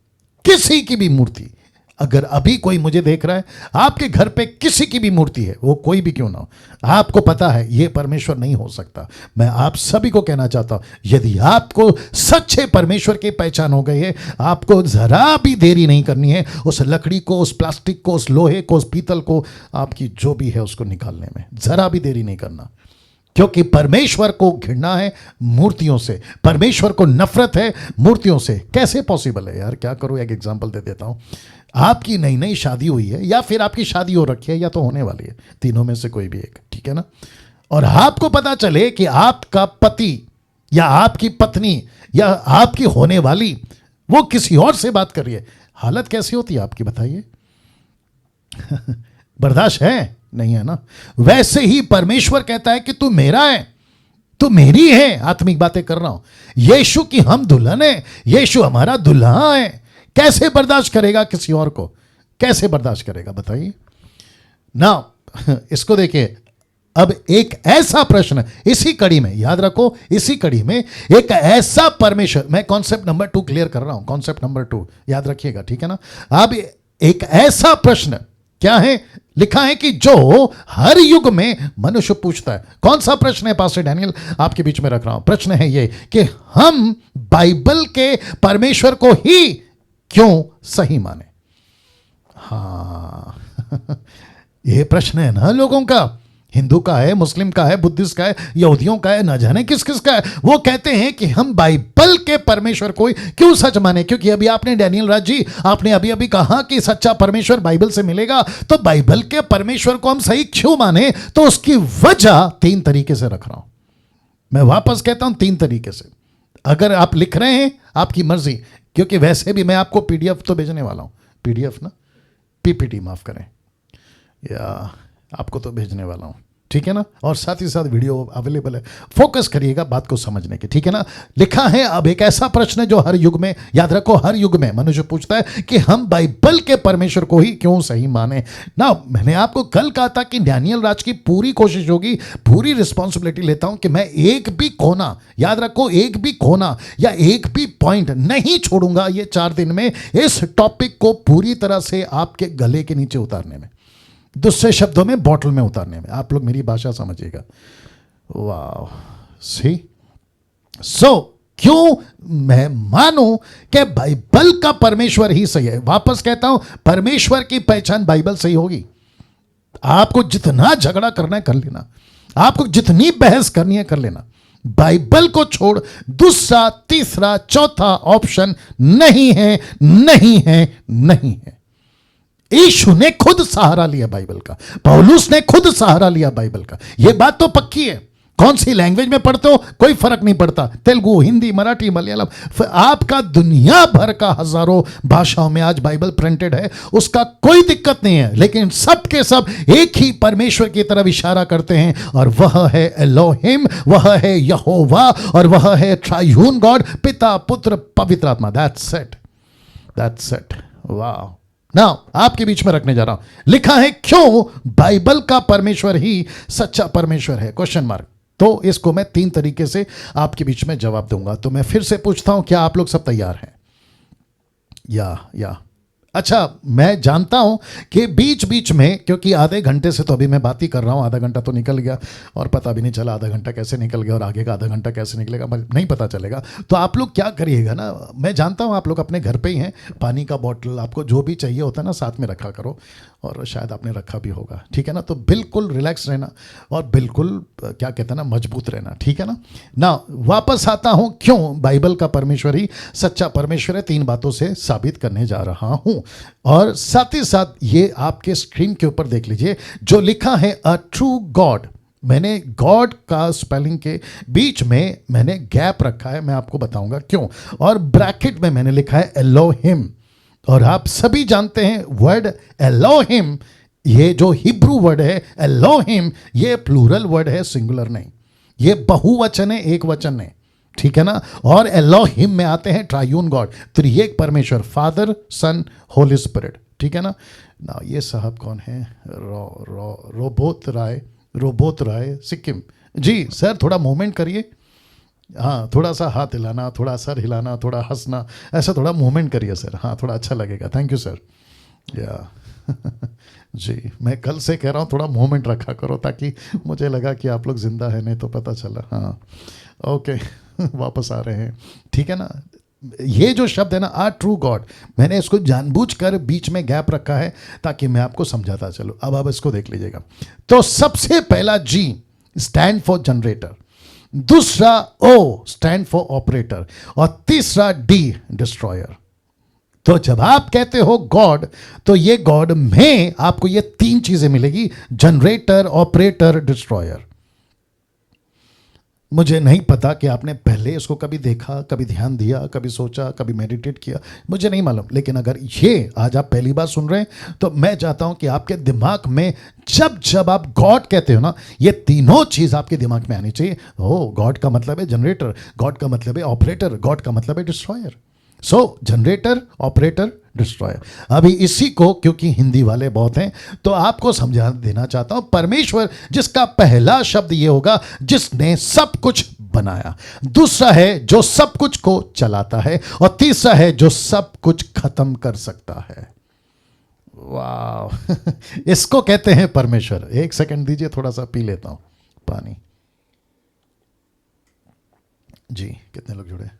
किसी की भी मूर्ति, अगर अभी कोई मुझे देख रहा है, आपके घर पे किसी की भी मूर्ति है, वो कोई भी क्यों ना हो, आपको पता है ये परमेश्वर नहीं हो सकता। मैं आप सभी को कहना चाहता हूं, यदि आपको सच्चे परमेश्वर की पहचान हो गई है, आपको जरा भी देरी नहीं करनी है उस लकड़ी को, उस प्लास्टिक को, उस लोहे को, उस पीतल को, आपकी जो भी है उसको निकालने में जरा भी देरी नहीं करना। क्योंकि परमेश्वर को घृणा है मूर्तियों से, परमेश्वर को नफरत है मूर्तियों से। कैसे पॉसिबल है यार? क्या करूं, एक एग्जांपल दे देता हूं। आपकी नई नई शादी हुई है, या फिर आपकी शादी हो रखी है, या तो होने वाली है, तीनों में से कोई भी एक, ठीक है ना। और आपको पता चले कि आपका पति या आपकी पत्नी या आपकी होने वाली वो किसी और से बात कर रही है, हालत कैसी होती है आपकी, बताइए? बर्दाश्त है? नहीं है ना। वैसे ही परमेश्वर कहता है कि तू मेरा है, तू मेरी है। आत्मिक बातें कर रहा हूं। यीशु की हम दुल्हन है, यीशु हमारा दुल्हा है। कैसे बर्दाश्त करेगा किसी और को? कैसे बर्दाश्त करेगा, बताइए ना। इसको देखिए, अब एक ऐसा प्रश्न इसी कड़ी में, याद रखो, इसी कड़ी में एक ऐसा परमेश्वर, मैं कॉन्सेप्ट नंबर 2 क्लियर कर रहा हूं, कॉन्सेप्ट नंबर 2 याद रखिएगा, ठीक है ना। अब एक ऐसा प्रश्न क्या है, लिखा है कि जो हर युग में मनुष्य पूछता है। कौन सा प्रश्न है पास्टर डैनियल? आपके बीच में रख रहा हूं। प्रश्न है ये कि हम बाइबल के परमेश्वर को ही क्यों सही माने? हाँ ये प्रश्न है ना लोगों का। हिंदू का है, मुस्लिम का है, बुद्धिस्ट का है, यहूदियों का है, न जाने किस किस का है। वो कहते हैं कि हम बाइबल के परमेश्वर को क्यों सच माने? क्योंकि अभी आपने डैनियल राज जी, आपने अभी अभी कहा कि सच्चा परमेश्वर बाइबल से मिलेगा, तो बाइबल के परमेश्वर को हम सही क्यों माने? तो उसकी वजह 3 तरीके से रख रहा हूं। मैं वापस कहता हूं 3 तरीके से। अगर आप लिख रहे हैं आपकी मर्जी, क्योंकि वैसे भी मैं आपको पीडीएफ तो भेजने वाला हूं। पीडीएफ ना, पीपीटी माफ करें, या आपको तो भेजने वाला हूं, ठीक है ना, और साथ ही साथ वीडियो अवेलेबल है, फोकस करिएगा बात को समझने की, ठीक है ना। लिखा है, अब एक ऐसा प्रश्न है जो हर युग में, याद रखो, हर युग में मनुष्य पूछता है कि हम बाइबल के परमेश्वर को ही क्यों सही माने ना। मैंने आपको कल कहा था कि डैनियल राज की पूरी कोशिश होगी, पूरी रिस्पॉन्सिबिलिटी लेता हूं कि मैं एक भी कोना, याद रखो, एक भी कोना या एक भी पॉइंट नहीं छोड़ूंगा ये 4 दिन में, इस टॉपिक को पूरी तरह से आपके गले के नीचे उतारने में, दूसरे शब्दों में बॉटल में उतारने में। आप लोग मेरी भाषा समझिएगा। वाह, सी, सो क्यों मैं मानूं कि बाइबल का परमेश्वर ही सही है। वापस कहता हूं, परमेश्वर की पहचान बाइबल से ही होगी। आपको जितना झगड़ा करना है कर लेना, आपको जितनी बहस करनी है कर लेना, बाइबल को छोड़ दूसरा, तीसरा, चौथा ऑप्शन नहीं है, नहीं है, नहीं है। यीशु ने खुद सहारा लिया बाइबल का, पौलुस ने खुद सहारा लिया बाइबल का, यह बात तो पक्की है। कौन सी लैंग्वेज में पढ़ते हो कोई फर्क नहीं पड़ता, तेलुगु, हिंदी, मराठी, मलयालम, आपका दुनिया भर का हजारों भाषाओं में आज बाइबल प्रिंटेड है, उसका कोई दिक्कत नहीं है। लेकिन सब के सब एक ही परमेश्वर की तरफ इशारा करते हैं, और वह है एलोहिम, वह है यहोवा, और वह है ट्रायून गॉड, पिता, पुत्र, पवित्र आत्मा। That's it, that's it. वाह। नाउ आपके बीच में रखने जा रहा हूं, लिखा है, क्यों बाइबल का परमेश्वर ही सच्चा परमेश्वर है, क्वेश्चन मार्क। तो इसको मैं 3 तरीके से आपके बीच में जवाब दूंगा। तो मैं फिर से पूछता हूं, क्या आप लोग सब तैयार हैं? या अच्छा, मैं जानता हूं कि बीच बीच में, क्योंकि आधे घंटे से तो अभी मैं बात ही कर रहा हूं, आधा घंटा तो निकल गया और पता भी नहीं चला आधा घंटा कैसे निकल गया और आगे का आधा घंटा कैसे निकलेगा नहीं पता चलेगा। तो आप लोग क्या करिएगा ना, मैं जानता हूं आप लोग अपने घर पे ही हैं, पानी का बॉटल, आपको जो भी चाहिए होता है ना साथ में रखा करो, और शायद आपने रखा भी होगा, ठीक है ना। तो बिल्कुल रिलैक्स रहना और बिल्कुल क्या कहते हैं ना, मजबूत रहना, ठीक है ना। वापस आता हूं, क्यों बाइबल का परमेश्वर ही सच्चा परमेश्वर है, 3 बातों से साबित करने जा रहा हूं। और साथ ही साथ ये आपके स्क्रीन के ऊपर देख लीजिए जो लिखा है, अ ट्रू गॉड। मैंने गॉड का स्पेलिंग के बीच में मैंने गैप रखा है, मैं आपको बताऊंगा क्यों, और ब्रैकेट में मैंने लिखा है एलोहिम। और आप सभी जानते हैं वर्ड एलोहिम, ये जो हिब्रू वर्ड है एलोहिम, ये प्लूरल वर्ड है, सिंगुलर नहीं, ये बहुवचन है, एक वचन नहीं, ठीक है ना। और एलोहिम में आते हैं ट्रायून गॉड, त्रिएक परमेश्वर, फादर, सन, होली स्पिरिट, ठीक है ना। ना ये साहब कौन है, रोबोत राय सिक्किम जी। सर थोड़ा मूवमेंट करिए, हाँ, थोड़ा सा हाथ हिलाना, थोड़ा सर हिलाना, थोड़ा हंसना, ऐसा थोड़ा मूवमेंट करिए सर, हाँ थोड़ा अच्छा लगेगा। Thank you sir. या जी, मैं कल से कह रहा हूँ थोड़ा मूवमेंट रखा करो, ताकि मुझे लगा कि आप लोग जिंदा है, नहीं तो पता चला। हाँ ओके वापस आ रहे हैं, ठीक है ना। ये जो शब्द है ना, आ ट्रू गॉड, मैंने इसको जानबूझकर बीच में गैप रखा है ताकि मैं आपको समझाता चलूँ। अब आप इसको देख लीजिएगा। तो सबसे पहला जी स्टैंड फॉर जनरेटर, दूसरा ओ स्टैंड फॉर ऑपरेटर, और तीसरा डी डिस्ट्रॉयर। तो जब आप कहते हो गॉड, तो ये गॉड में आपको ये 3 चीजें मिलेगी, जनरेटर, ऑपरेटर, डिस्ट्रॉयर। मुझे नहीं पता कि आपने पहले इसको कभी देखा, कभी ध्यान दिया, कभी सोचा, कभी मेडिटेट किया, मुझे नहीं मालूम। लेकिन अगर ये आज आप पहली बार सुन रहे हैं, तो मैं चाहता हूं कि आपके दिमाग में जब जब आप गॉड कहते हो ना, ये तीनों चीज आपके दिमाग में आनी चाहिए। ओ, गॉड का मतलब है जनरेटर, गॉड का मतलब है ऑपरेटर, गॉड का मतलब है डिस्ट्रॉयर। सो जनरेटर, ऑपरेटर, डिस्ट्रॉयर। अभी इसी को, क्योंकि हिंदी वाले बहुत हैं, तो आपको समझा देना चाहता हूं, परमेश्वर जिसका पहला शब्द ये होगा जिसने सब कुछ बनाया, दूसरा है जो सब कुछ को चलाता है, और तीसरा है जो सब कुछ खत्म कर सकता है। वाह इसको कहते हैं परमेश्वर। 1 सेकंड दीजिए, थोड़ा सा पी लेता हूं पानी। जी कितने लोग जुड़े?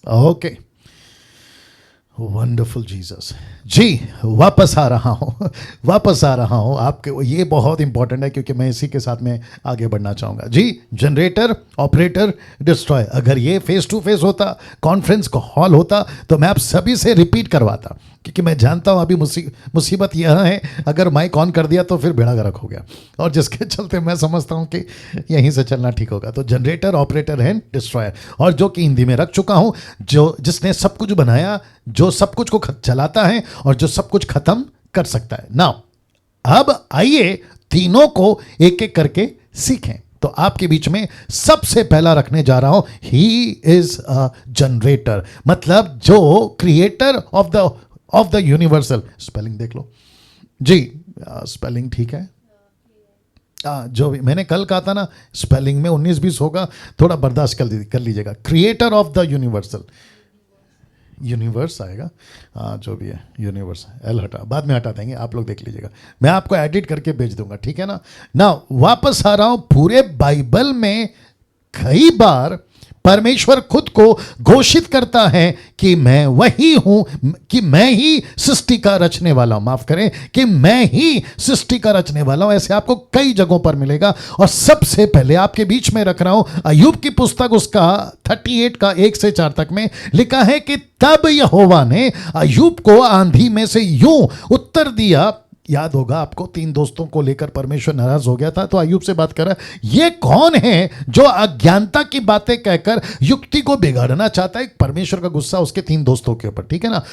ओके, वंडरफुल जीसस जी। वापस आ रहा हूं आपके, ये बहुत इंपॉर्टेंट है क्योंकि मैं इसी के साथ में आगे बढ़ना चाहूंगा जी। Generator, operator, destroy. अगर ये फेस टू फेस होता, कॉन्फ्रेंस का हॉल होता, तो मैं आप सभी से रिपीट करवाता, क्योंकि मैं जानता हूं अभी मुसीबत यह है, अगर माइक ऑन कर दिया तो फिर बेड़ा गर्क हो गया, और जिसके चलते मैं समझता हूं कि यहीं से चलना ठीक होगा। तो जनरेटर, ऑपरेटर एंड डिस्ट्रॉयर, और जो कि हिंदी में रख चुका हूं, जो जिसने सब कुछ बनाया, जो सब कुछ को चलाता है, और जो सब कुछ खत्म कर सकता है। नाउ अब आइए तीनों को एक एक करके सीखें। तो आपके बीच में सबसे पहला रखने जा रहा हूं, ही इज अ जनरेटर, मतलब जो creator of the universal. Spelling देख लो जी, स्पेलिंग ठीक है। जो भी मैंने कल कहा था ना, स्पेलिंग में 19-20 होगा, थोड़ा बर्दाश्त कर लीजिएगा। Creator of the universal, universe आएगा, हाँ जो भी है यूनिवर्स, एल हटा, बाद में हटा देंगे, आप लोग देख लीजिएगा, मैं आपको एडिट करके भेज दूंगा, ठीक है ना। ना वापस आ रहा हूं, पूरे बाइबल में कई बार परमेश्वर खुद को घोषित करता है कि मैं वही हूं, कि मैं ही सृष्टि का रचने वाला हूं, माफ करें, कि मैं ही सृष्टि का रचने वाला हूं। ऐसे आपको कई जगहों पर मिलेगा। और सबसे पहले आपके बीच में रख रहा हूं अय्यूब की पुस्तक, उसका 38 का 1 से 4 तक में लिखा है कि तब यहोवा ने अय्यूब को आंधी में से यूं उत्तर दिया। याद होगा आपको, 3 दोस्तों को लेकर परमेश्वर नाराज हो गया था, तो अय्यूब से बात कर रहा है, ये कौन है जो अज्ञानता की बातें कहकर युक्ति को बिगाड़ना चाहता है। परमेश्वर का गुस्सा उसके 3 दोस्तों के ऊपर, ठीक है ना।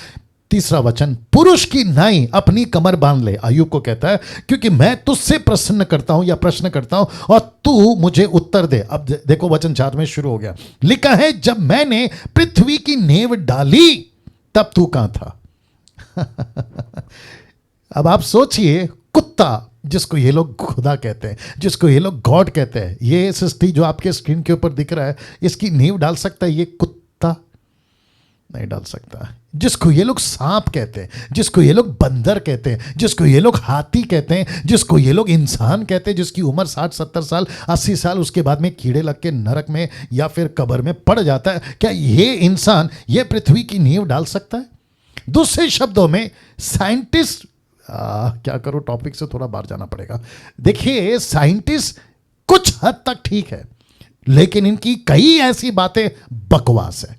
3रा वचन, पुरुष की नाई अपनी कमर बांध ले, अय्यूब को कहता है, क्योंकि मैं तुझसे प्रसन्न करता हूं या प्रश्न करता हूं और तू मुझे उत्तर दे। अब देखो वचन 4 में शुरू हो गया, लिखा है, जब मैंने पृथ्वी की नींव डाली तब तू कहां था। अब आप सोचिए, कुत्ता जिसको ये लोग खुदा कहते हैं, जिसको ये लोग गॉड कहते हैं, ये सृष्टि जो आपके स्क्रीन के ऊपर दिख रहा है, इसकी नींव डाल सकता है ये कुत्ता? नहीं डाल सकता। जिसको ये लोग सांप कहते हैं, जिसको ये लोग बंदर कहते हैं, जिसको ये लोग हाथी कहते हैं, जिसको ये लोग इंसान कहते हैं, जिसकी उम्र 60-70 साल 80 साल उसके बाद में कीड़े लग के नरक में या फिर कब्र में पड़ जाता है, क्या ये इंसान ये पृथ्वी की नींव डाल सकता है? दूसरे शब्दों में साइंटिस्ट, क्या करूं, टॉपिक से थोड़ा बाहर जाना पड़ेगा। देखिए, साइंटिस्ट कुछ हद तक ठीक है, लेकिन इनकी कई ऐसी बातें बकवास है।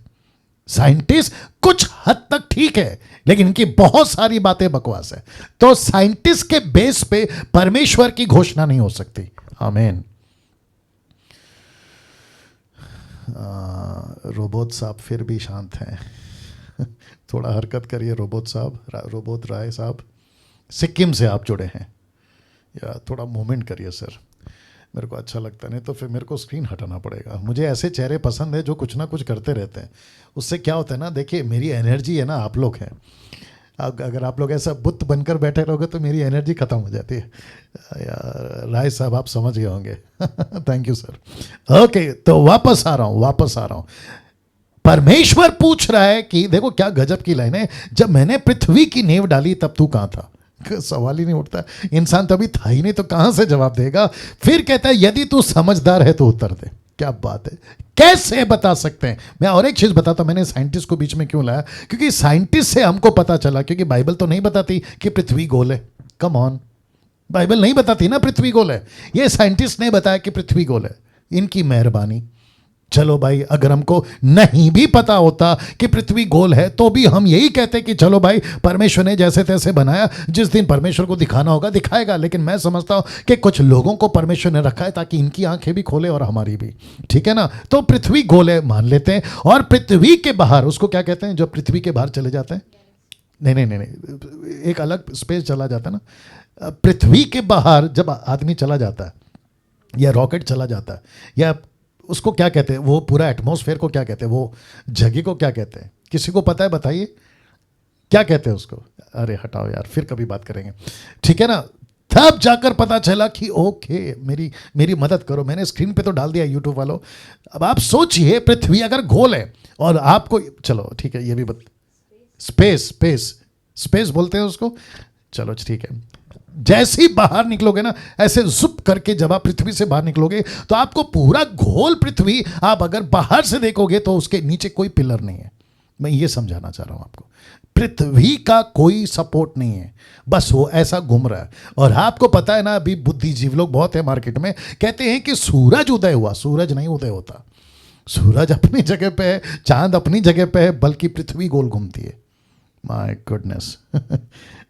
साइंटिस्ट कुछ हद तक ठीक है, लेकिन इनकी बहुत सारी बातें बकवास है। तो साइंटिस्ट के बेस पे परमेश्वर की घोषणा नहीं हो सकती। आमीन। रोबोट साहब फिर भी शांत हैं। थोड़ा हरकत करिए रोबोट साहब, रोबोट राय साहब, सिक्किम से आप जुड़े हैं, या थोड़ा मूवमेंट करिए सर, मेरे को अच्छा लगता नहीं तो फिर मेरे को स्क्रीन हटाना पड़ेगा। मुझे ऐसे चेहरे पसंद है जो कुछ ना कुछ करते रहते हैं। उससे क्या होता है ना, देखिए मेरी एनर्जी है ना, आप लोग हैं, अगर आप लोग ऐसा बुत बनकर बैठे रहोगे तो मेरी एनर्जी खत्म हो जाती है। राय साहब आप समझ गए होंगे। Thank you sir. ओके, तो वापस आ रहा हूँ। परमेश्वर पूछ रहा है कि देखो क्या गजब की लाइन है, जब मैंने पृथ्वी की नींव डाली तब तू कहां था। सवाल ही नहीं उठता, इंसान तभी था ही नहीं तो कहां से जवाब देगा। फिर कहता है, यदि तू समझदार है तो उत्तर दे। क्या बात है, कैसे बता सकते हैं। मैं और एक चीज बताता हूं, मैंने साइंटिस्ट को बीच में क्यों लाया, क्योंकि साइंटिस्ट से हमको पता चला, क्योंकि बाइबल तो नहीं बताती कि पृथ्वी गोल है। कम ऑन, बाइबल नहीं बताती ना पृथ्वी गोल है, ये साइंटिस्ट ने बताया कि पृथ्वी गोल है, इनकी मेहरबानी। चलो भाई, अगर हमको नहीं भी पता होता कि पृथ्वी गोल है तो भी हम यही कहते कि चलो भाई, परमेश्वर ने जैसे तैसे बनाया, जिस दिन परमेश्वर को दिखाना होगा दिखाएगा। लेकिन मैं समझता हूं कि कुछ लोगों को परमेश्वर ने रखा है ताकि इनकी आंखें भी खोले और हमारी भी, ठीक है ना। तो पृथ्वी गोल है मान लेते हैं, और पृथ्वी के बाहर उसको क्या कहते हैं, जो पृथ्वी के बाहर चले जाते हैं, नहीं, एक अलग स्पेस चला जाता है ना। पृथ्वी के बाहर जब आदमी चला जाता है या रॉकेट चला जाता है, या उसको क्या कहते हैं, वो पूरा एटमॉस्फेयर को क्या कहते हैं, वो जगह को क्या कहते हैं, किसी को पता है, बताइए क्या कहते हैं उसको। अरे हटाओ यार, फिर कभी बात करेंगे, ठीक है ना। तब जाकर पता चला कि ओके, मेरी मदद करो। मैंने स्क्रीन पे तो डाल दिया यूट्यूब वालों। अब आप सोचिए, पृथ्वी अगर गोल है और आपको, चलो ठीक है, ये भी स्पेस बोलते हैं उसको, चलो ठीक है। जैसे ही बाहर निकलोगे ना, ऐसे जुप करके जब आप पृथ्वी से बाहर निकलोगे तो आपको पूरा गोल पृथ्वी, आप अगर बाहर से देखोगे तो उसके नीचे कोई पिलर नहीं है। मैं ये समझाना चाह रहा हूं आपको, पृथ्वी का कोई सपोर्ट नहीं है, बस वो ऐसा घूम रहा है। और आपको पता है ना, अभी बुद्धिजीवी लोग बहुत है मार्केट में, कहते हैं कि सूरज उदय हुआ। सूरज नहीं उदय होता, सूरज अपनी जगह पे है, चांद अपनी जगह पे है, बल्कि पृथ्वी गोल घूमती है। माय गुडनेस,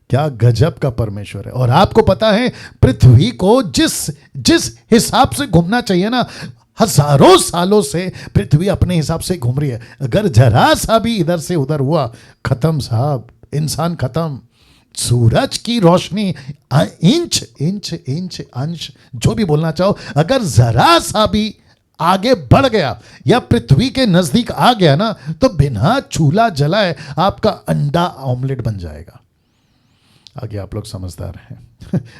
क्या गजब का परमेश्वर है। और आपको पता है, पृथ्वी को जिस हिसाब से घूमना चाहिए ना, हजारों सालों से पृथ्वी अपने हिसाब से घूम रही है। अगर जरा सा भी इधर से उधर हुआ, खत्म साहब, इंसान खत्म। सूरज की रोशनी इंच इंच इंच अंश जो भी बोलना चाहो, अगर जरा सा भी आगे बढ़ गया या पृथ्वी के नजदीक आ गया ना, तो बिना चूल्हा जलाए आपका अंडा ऑमलेट बन जाएगा। आगे आप लोग समझदार हैं।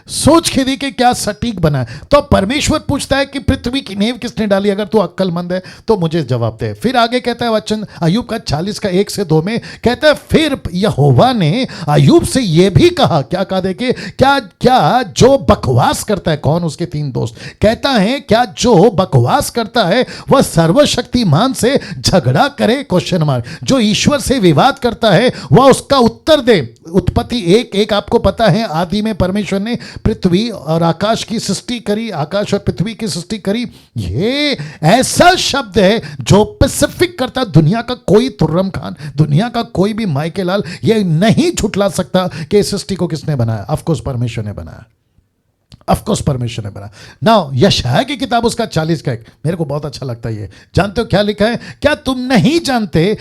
सोच के देखिए क्या सटीक बना है। तो परमेश्वर पूछता है कि पृथ्वी की नींव किसने डाली? अगर तू अक्लमंद है तो मुझे जवाब दे। फिर आगे कहता है वचन अय्यूब का 40 का 1 से 2 में कहता है, फिर यहोवा ने अय्यूब से यह भी कहा, क्या कहा देखिए, क्या क्या जो बकवास करता है, कौन? उसके 3 दोस्त। कहता है क्या जो बकवास करता है वह सर्वशक्तिमान से झगड़ा करे? Question mark. जो ईश्वर से विवाद करता है वह उसका उत्तर दे। उत्पत्ति 1:1 आपको पता है, आदि में परमेश्वर ने पृथ्वी और आकाश की सृष्टि करी, आकाश और पृथ्वी की सृष्टि करी। ये ऐसा शब्द है जो स्पेसिफिक करता, दुनिया का कोई तुर्रम खान, दुनिया का कोई भी माइके लाल ये नहीं झुठला सकता कि इस सृष्टि को किसने बनाया। ऑफ कोर्स परमेश्वर ने बनाया, ऑफ कोर्स परमेश्वर ने बनाया। नाउ यशायाह की किताब उसका 40 का 1 मेरे को बहुत अच्छा लगता है। ये जानते हो क्या लिखा है? क्या तुम नहीं जानते?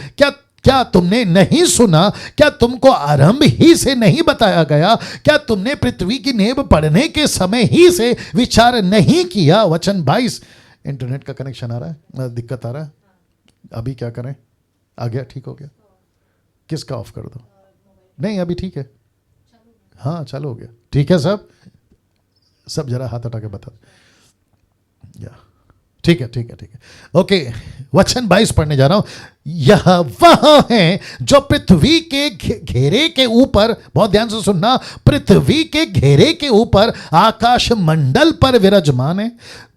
क्या तुमने नहीं सुना? क्या तुमको आरंभ ही से नहीं बताया गया? क्या तुमने पृथ्वी की नींव पढ़ने के समय ही से विचार नहीं किया? वचन 22। इंटरनेट का कनेक्शन आ रहा है, दिक्कत आ रहा है, अभी क्या करें? आ गया, ठीक हो गया? किसका ऑफ कर दो? नहीं अभी ठीक है, हाँ चालू हो गया, ठीक है। सब जरा हाथ हटा के बता। या ठीक है ओके। वचन 22 पढ़ने जा रहा हूं। यह वह है जो पृथ्वी के घेरे के ऊपर, बहुत ध्यान से सुनना, पृथ्वी के घेरे के ऊपर आकाश मंडल पर विराजमान है,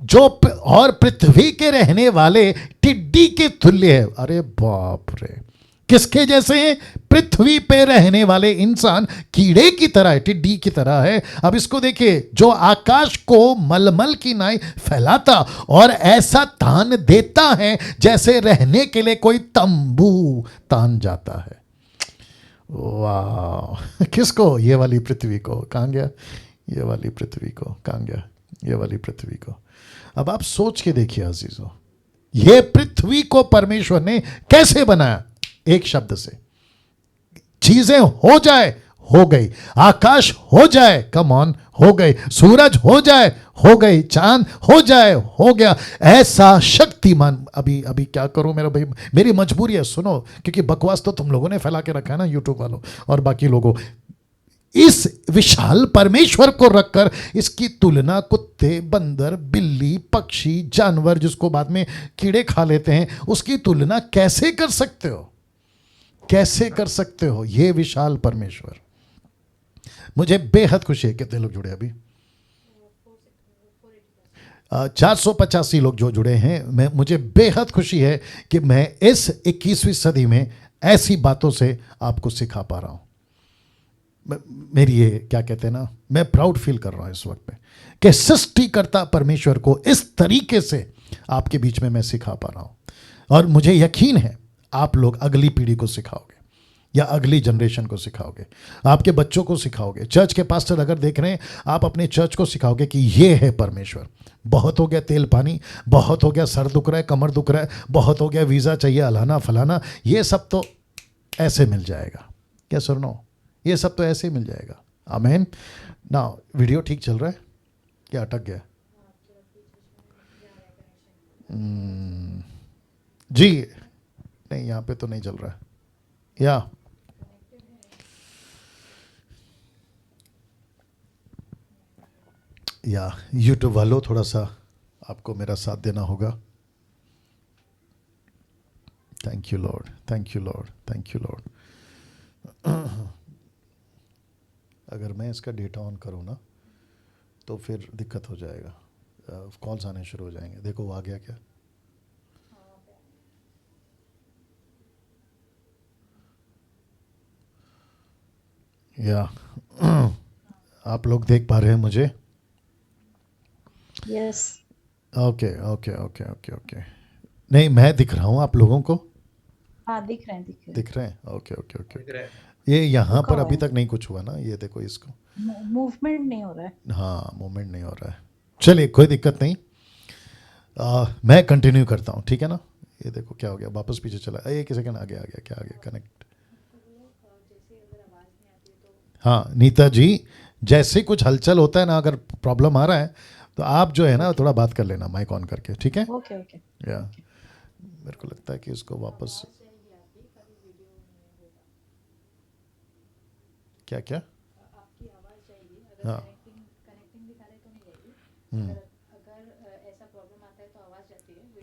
जो और पृथ्वी के रहने वाले टिड्डी के तुल्य है। अरे बाप रे, किसके जैसे हैं? पृथ्वी पे रहने वाले इंसान कीड़े की तरह है, टिड्डी की तरह है। अब इसको देखिए, जो आकाश को मलमल की नाई फैलाता और ऐसा तान देता है जैसे रहने के लिए कोई तंबू तान जाता है। वाह, किसको? ये वाली पृथ्वी को। कहाँ गया ये वाली पृथ्वी को? कहाँ गया ये वाली पृथ्वी को? अब आप सोच के देखिए अजीजों, ये पृथ्वी को परमेश्वर ने कैसे बनाया? एक शब्द से, चीजें हो जाए, हो गई। आकाश हो जाए, कम ऑन, हो गई। सूरज हो जाए, हो गई। चांद हो जाए, हो गया। ऐसा शक्तिमान। अभी क्या करूं मेरा भाई, मेरी मजबूरी है, सुनो, क्योंकि बकवास तो तुम लोगों ने फैला के रखा है ना, यूट्यूब वालों और बाकी लोगों। इस विशाल परमेश्वर को रखकर इसकी तुलना कुत्ते, बंदर, बिल्ली, पक्षी, जानवर जिसको बाद में कीड़े खा लेते हैं, उसकी तुलना कैसे कर सकते हो? कैसे कर सकते हो? ये विशाल परमेश्वर। मुझे बेहद खुशी है। कितने लोग जुड़े अभी? 485 लोग जो जुड़े हैं। मुझे बेहद खुशी है कि मैं इस 21वीं सदी में ऐसी बातों से आपको सिखा पा रहा हूं। मेरी ये क्या कहते हैं ना, मैं प्राउड फील कर रहा हूं इस वक्त पे कि सृष्टिकर्ता परमेश्वर को इस तरीके से आपके बीच में मैं सिखा पा रहा हूं। और मुझे यकीन है आप लोग अगली पीढ़ी को सिखाओगे या अगली जनरेशन को सिखाओगे, आपके बच्चों को सिखाओगे। चर्च के पास्टर अगर देख रहे हैं, आप अपने चर्च को सिखाओगे कि ये है परमेश्वर। बहुत हो गया तेल पानी, बहुत हो गया सर दुख रहा है, कमर दुख रहा है, बहुत हो गया वीज़ा चाहिए, अलाना फलाना, ये सब तो ऐसे मिल जाएगा। क्या सुनो, ये सब तो ऐसे ही मिल जाएगा। आमीन ना। वीडियो ठीक चल रहा है क्या अटक गया? जी नहीं, यहाँ पे तो नहीं चल रहा है। या यूट्यूब वालों, थोड़ा सा आपको मेरा साथ देना होगा। Thank you Lord, thank you Lord, thank you Lord. अगर मैं इसका डेटा ऑन करूँ ना तो फिर दिक्कत हो जाएगा, कॉल्स आने शुरू हो जाएंगे। देखो वो आ गया क्या? या आप लोग देख पा रहे हैं मुझे? Yes. Okay okay okay okay okay. नहीं, मैं दिख रहा हूँ आप लोगों को? हाँ दिख रहे हैं, दिख रहे हैं। Okay okay okay. ये यहाँ पर अभी तक नहीं कुछ हुआ ना, ये देखो इसको, मूवमेंट नहीं हो रहा है। हाँ मूवमेंट नहीं हो रहा है। चलिए कोई दिक्कत नहीं, मैं कंटिन्यू करता हूँ, ठीक है ना। ये देखो क्या हो गया, वापस पीछे चला। एक सेकंड, आ गया क्या आ गया कनेक्ट? हाँ नीता जी, जैसे कुछ हलचल होता है ना, अगर प्रॉब्लम आ रहा है तो आप जो है ना थोड़ा बात कर लेना माइक ऑन करके, ठीक है? ओके ओके या ओके। मेरे को लगता है कि इसको वापस क्या क्या। हाँ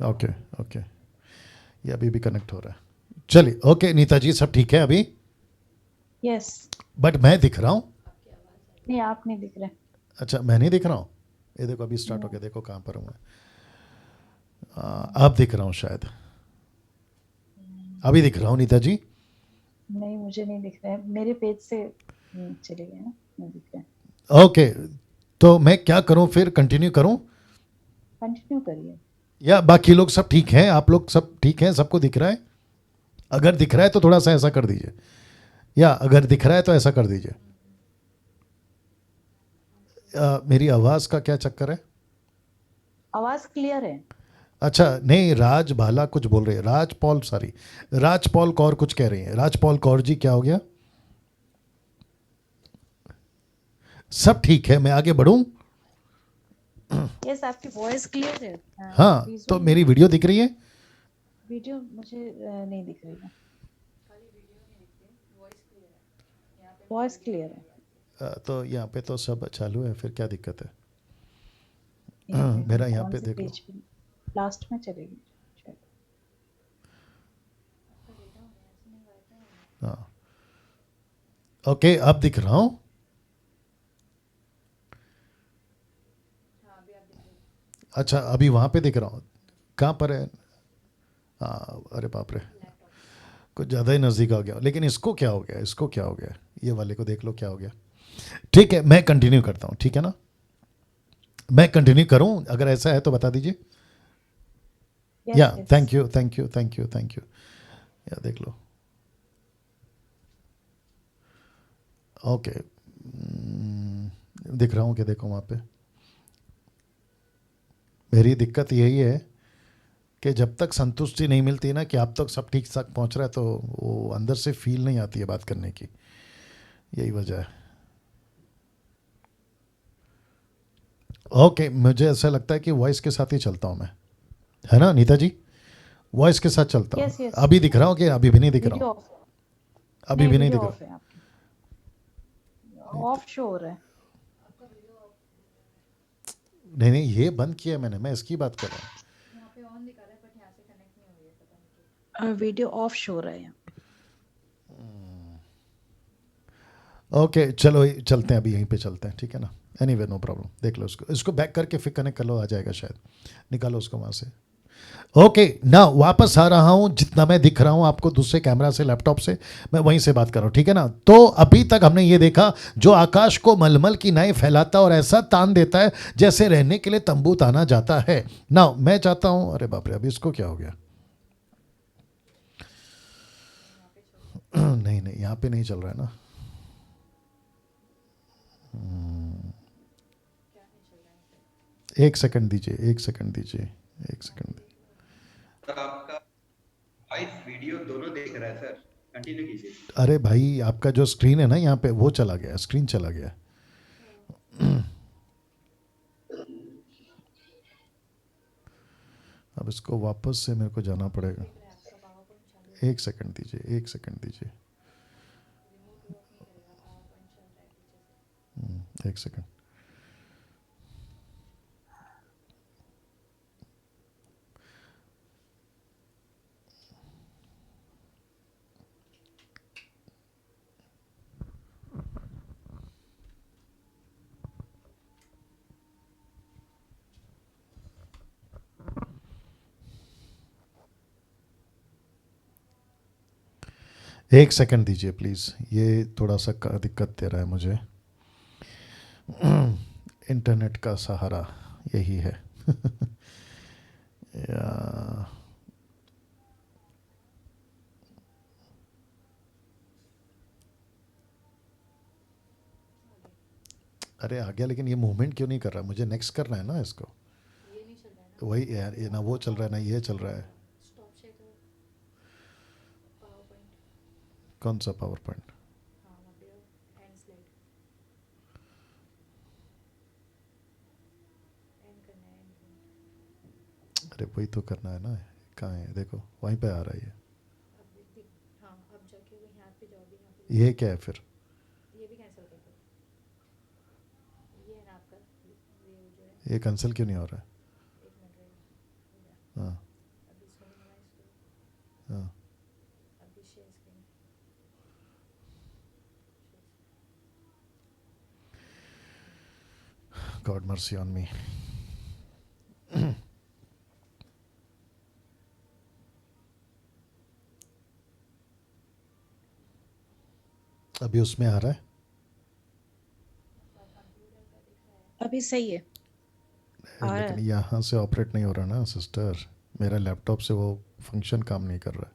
ओके ओके, ये अभी भी कनेक्ट हो रहा है। चलिए ओके नीता जी, सब ठीक है अभी? यस। बट मैं दिख रहा हूँ? नहीं, आप नहीं दिख रहे। अच्छा मैं नहीं दिख रहा हूँ? ये देखो अभी स्टार्ट हो No, गया, देखो कहाँ पर हूँ मैं। अब दिख रहा हूँ शायद, अभी दिख रहा हूँ नीता जी? नहीं, मुझे नहीं दिख रहा है, मेरे पेज से चले गए ना, नहीं दिख रहा है। ओके, तो मैं क्या करूँ फिर, कंटिन्यू करूँ कंटिन्यू करिए। या बाकी लोग सब ठीक हैं? आप लोग सब ठीक हैं, सबको दिख रहा है? अगर दिख रहा है तो थोड़ा सा ऐसा कर दीजिए, या अगर दिख रहा है तो ऐसा कर दीजिए। मेरी आवाज़ का क्या चक्कर है? आवाज क्लियर है। अच्छा नहीं, राज भाला कुछ बोल रहे हैं, राज पॉल, सॉरी राज पॉल कौर कुछ कह रही हैं। राज पॉल कौर जी क्या हो गया? सब ठीक है, मैं आगे बढ़ूं? यस, आपकी वॉइस क्लियर है। हाँ प्लीज तो मेरी वीडियो दिख रही है? वीडियो मुझे नहीं दिख रही है। वॉइस क्लियर है। तो यहाँ पे तो सब चालू है, फिर क्या दिक्कत है? एक मिनट, मेरा यहाँ कौन पे से देख लो। पेज पे? लास्ट में चलेगी शायद। हाँ ओके, अब दिख रहा हूँ। अच्छा अभी वहाँ पे दिख रहा हूँ, कहाँ पर है? हाँ अरे बाप रे, कुछ ज़्यादा ही नज़दीक आ गया। लेकिन इसको क्या हो गया, इसको क्या हो गया, ये वाले को देख लो क्या हो गया। ठीक है मैं कंटिन्यू करता हूँ, ठीक है ना? मैं कंटिन्यू करूँ, अगर ऐसा है तो बता दीजिए। या yes yes. Thank you thank you thank you thank you. या देख लो। ओके दिख रहा हूँ कि देखो वहाँ पे। मेरी दिक्कत यही है कि जब तक संतुष्टि नहीं मिलती ना कि आप तक सब ठीक ठाक पहुँच रहा है, तो वो अंदर से फील नहीं आती है बात करने की, यही वजह है। ओके मुझे ऐसा लगता है कि वॉइस के साथ ही चलता हूँ मैं, है ना नीता जी? वॉइस के साथ चलता हूँ। Yes yes. अभी दिख रहा हूँ कि अभी भी नहीं दिख रहा हूँ? Video of. अभी नहीं, भी नहीं वीडियो दिख रहा ऑफ है आपकी। हूँ? ऑफ शो हो रहा है। नहीं नहीं, ये बंद किया मैंने, मैं इसकी बात कर रहा वीडियो ऑफ शो हो रहा है यहाँ पे। हूँ। ओके चलो चलते हैं, अभी यहीं पे चलते हैं, ठीक है ना? एनीवे नो प्रॉब्लम, देख लो इसको, इसको बैक करके फिर कनेक्ट कर लो, आ जाएगा शायद। निकालो उसको वहाँ से। ओके ना, वापस आ रहा हूँ, जितना मैं दिख रहा हूँ आपको दूसरे कैमरा से, लैपटॉप से, मैं वहीं से बात कर रहा हूँ, ठीक है ना? तो अभी तक हमने ये देखा, जो आकाश को मलमल की नाई फैलाता और ऐसा तान देता है जैसे रहने के लिए तंबू ताना जाता है ना। मैं चाहता हूँ, अरे बाप रे, अभी इसको क्या हो गया? नहीं नहीं, यहाँ पे नहीं चल रहा है ना। एक सेकंड दीजिए, एक सेकंड दीजिए, एक सेकंड। सर आपका वॉइस वीडियो दोनों देख रहा है सर, कंटिन्यू कीजिए। अरे भाई आपका जो स्क्रीन है ना यहाँ पे, वो चला गया, स्क्रीन चला गया। अब इसको वापस से मेरे को जाना पड़ेगा। एक सेकंड दीजिए, एक सेकंड दीजिए, एक सेकंड। एक सेकंड दीजिए प्लीज़, ये थोड़ा सा दिक्कत दे रहा है मुझे। इंटरनेट का सहारा यही है। या, अरे आ गया, लेकिन ये मूवमेंट क्यों नहीं कर रहा? मुझे नेक्स्ट करना है ना इसको। वही यार, ये ना वो चल रहा है ना ये चल रहा है। कौन सा पावर पॉइंट? अरे वही तो करना है ना, कहाँ है देखो, वहीं पे आ रहा है ये। हाँ अब जाके वो यहाँ पे जाओगे, यहाँ पे ये क्या है फिर? ये भी कैंसिल कर दो। ये है ना आपका, ये जो है, ये कैंसिल क्यों नहीं हो रहा है? एक मिनट रहेगा। हाँ अभी इसको मिनिमाइज करो, हाँ। अभी share screen. God mercy on me. अभी उसमें आ रहा है? अभी सही है। आ रहा लेकिन है। यहाँ से ऑपरेट नहीं हो रहा ना सिस्टर, मेरा लैपटॉप से वो फंक्शन काम नहीं कर रहा है।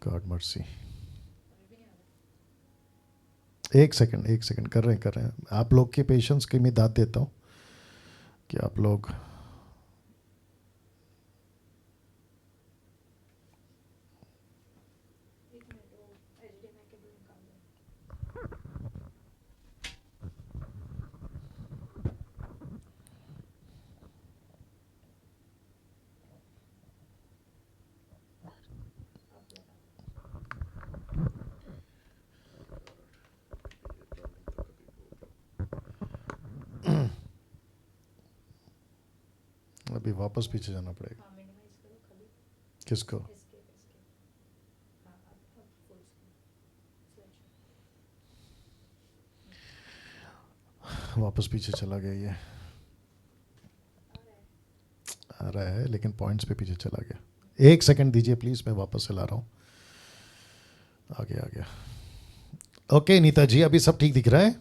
God mercy. एक सेकंड, कर रहे हैं। आप लोग के पेशेंस की मैं दाद देता हूँ कि आप लोग एक मिनट, वो HDMI केबल निकाल दो। अभी वापस पीछे जाना पड़ेगा। हाँ मिनिमाइज करो खाली, किसको? इसके हाँ अब फुल स्क्रीन स्लाइड शो वापस पीछे चला गया ये, आ रहा है। आ रहा है लेकिन पॉइंट्स पे पीछे चला गया। एक सेकंड दीजिए प्लीज़, मैं वापस से ला रहा हूँ। आ गया। ओके नीता जी, अभी सब ठीक दिख रहा है?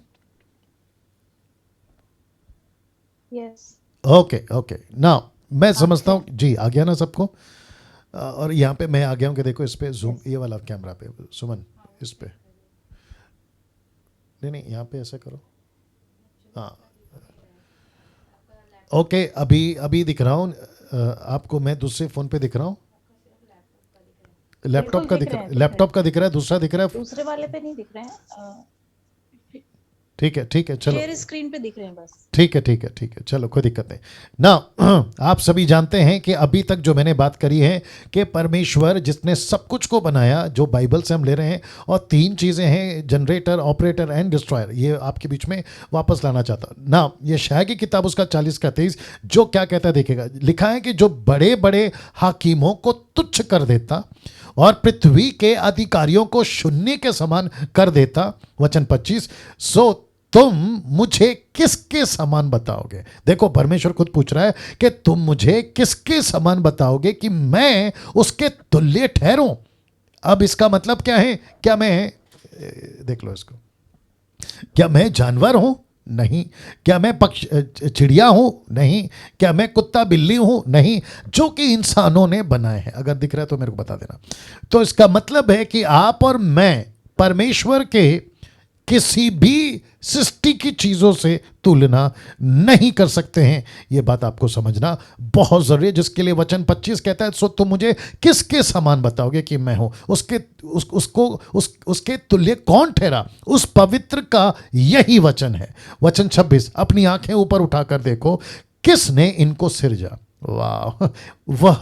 यस। ओके नाउ मैं समझता हूँ जी, आ गया ना सबको। और यहाँ पे मैं आ गया हूँ कि देखो इस पे जूम, ये वाला कैमरा पे सुमन, इस पे नहीं यहाँ पे ऐसा करो। हाँ ओके, अभी दिख रहा हूँ आपको, मैं दूसरे फ़ोन पे दिख रहा हूँ। लैपटॉप का बिल्कुल दिख रहा है, दिख लैपटॉप का दिख रहा है, दूसरा दिख रहा है। दूसरे वाले पे नहीं दिख रहे हैं, ठीक है चलो, शेयर स्क्रीन पे दिख रहे हैं बस। ठीक है चलो, कोई दिक्कत नहीं ना। आप सभी जानते हैं कि अभी तक जो मैंने बात करी है कि परमेश्वर जिसने सब कुछ को बनाया, जो बाइबल से हम ले रहे हैं, और 3 चीज़ें हैं, जनरेटर, ऑपरेटर एंड डिस्ट्रॉयर, ये आपके बीच में वापस लाना चाहता हूं ना। ये शाया की किताब उसका 40 का 23 जो क्या कहता है देखिएगा, लिखा है कि जो बड़े बड़े हाकिमों को तुच्छ कर देता और पृथ्वी के अधिकारियों को शून्य के समान कर देता, वचन 25, सो तुम मुझे किसके समान बताओगे? देखो परमेश्वर खुद पूछ रहा है कि तुम मुझे किसके समान बताओगे कि मैं उसके तुल्य ठहरूं। अब इसका मतलब क्या है? क्या मैं, देख लो इसको, क्या मैं जानवर हूं? नहीं। क्या मैं पक्ष चिड़िया हूं? नहीं। क्या मैं कुत्ता बिल्ली हूं? नहीं, जो कि इंसानों ने बनाए हैं। अगर दिख रहा है तो मेरे को बता देना। तो इसका मतलब है कि आप और मैं परमेश्वर के किसी भी सृष्टि की चीजों से तुलना नहीं कर सकते हैं। यह बात आपको समझना बहुत जरूरी है, जिसके लिए वचन 25 कहता है, सो तुम मुझे किसके समान बताओगे कि मैं हूं? उसके तुल्य कौन ठहरा? उस पवित्र का यही वचन है। वचन 26, अपनी आंखें ऊपर उठाकर देखो, किसने इनको सिरजा? वाह! वह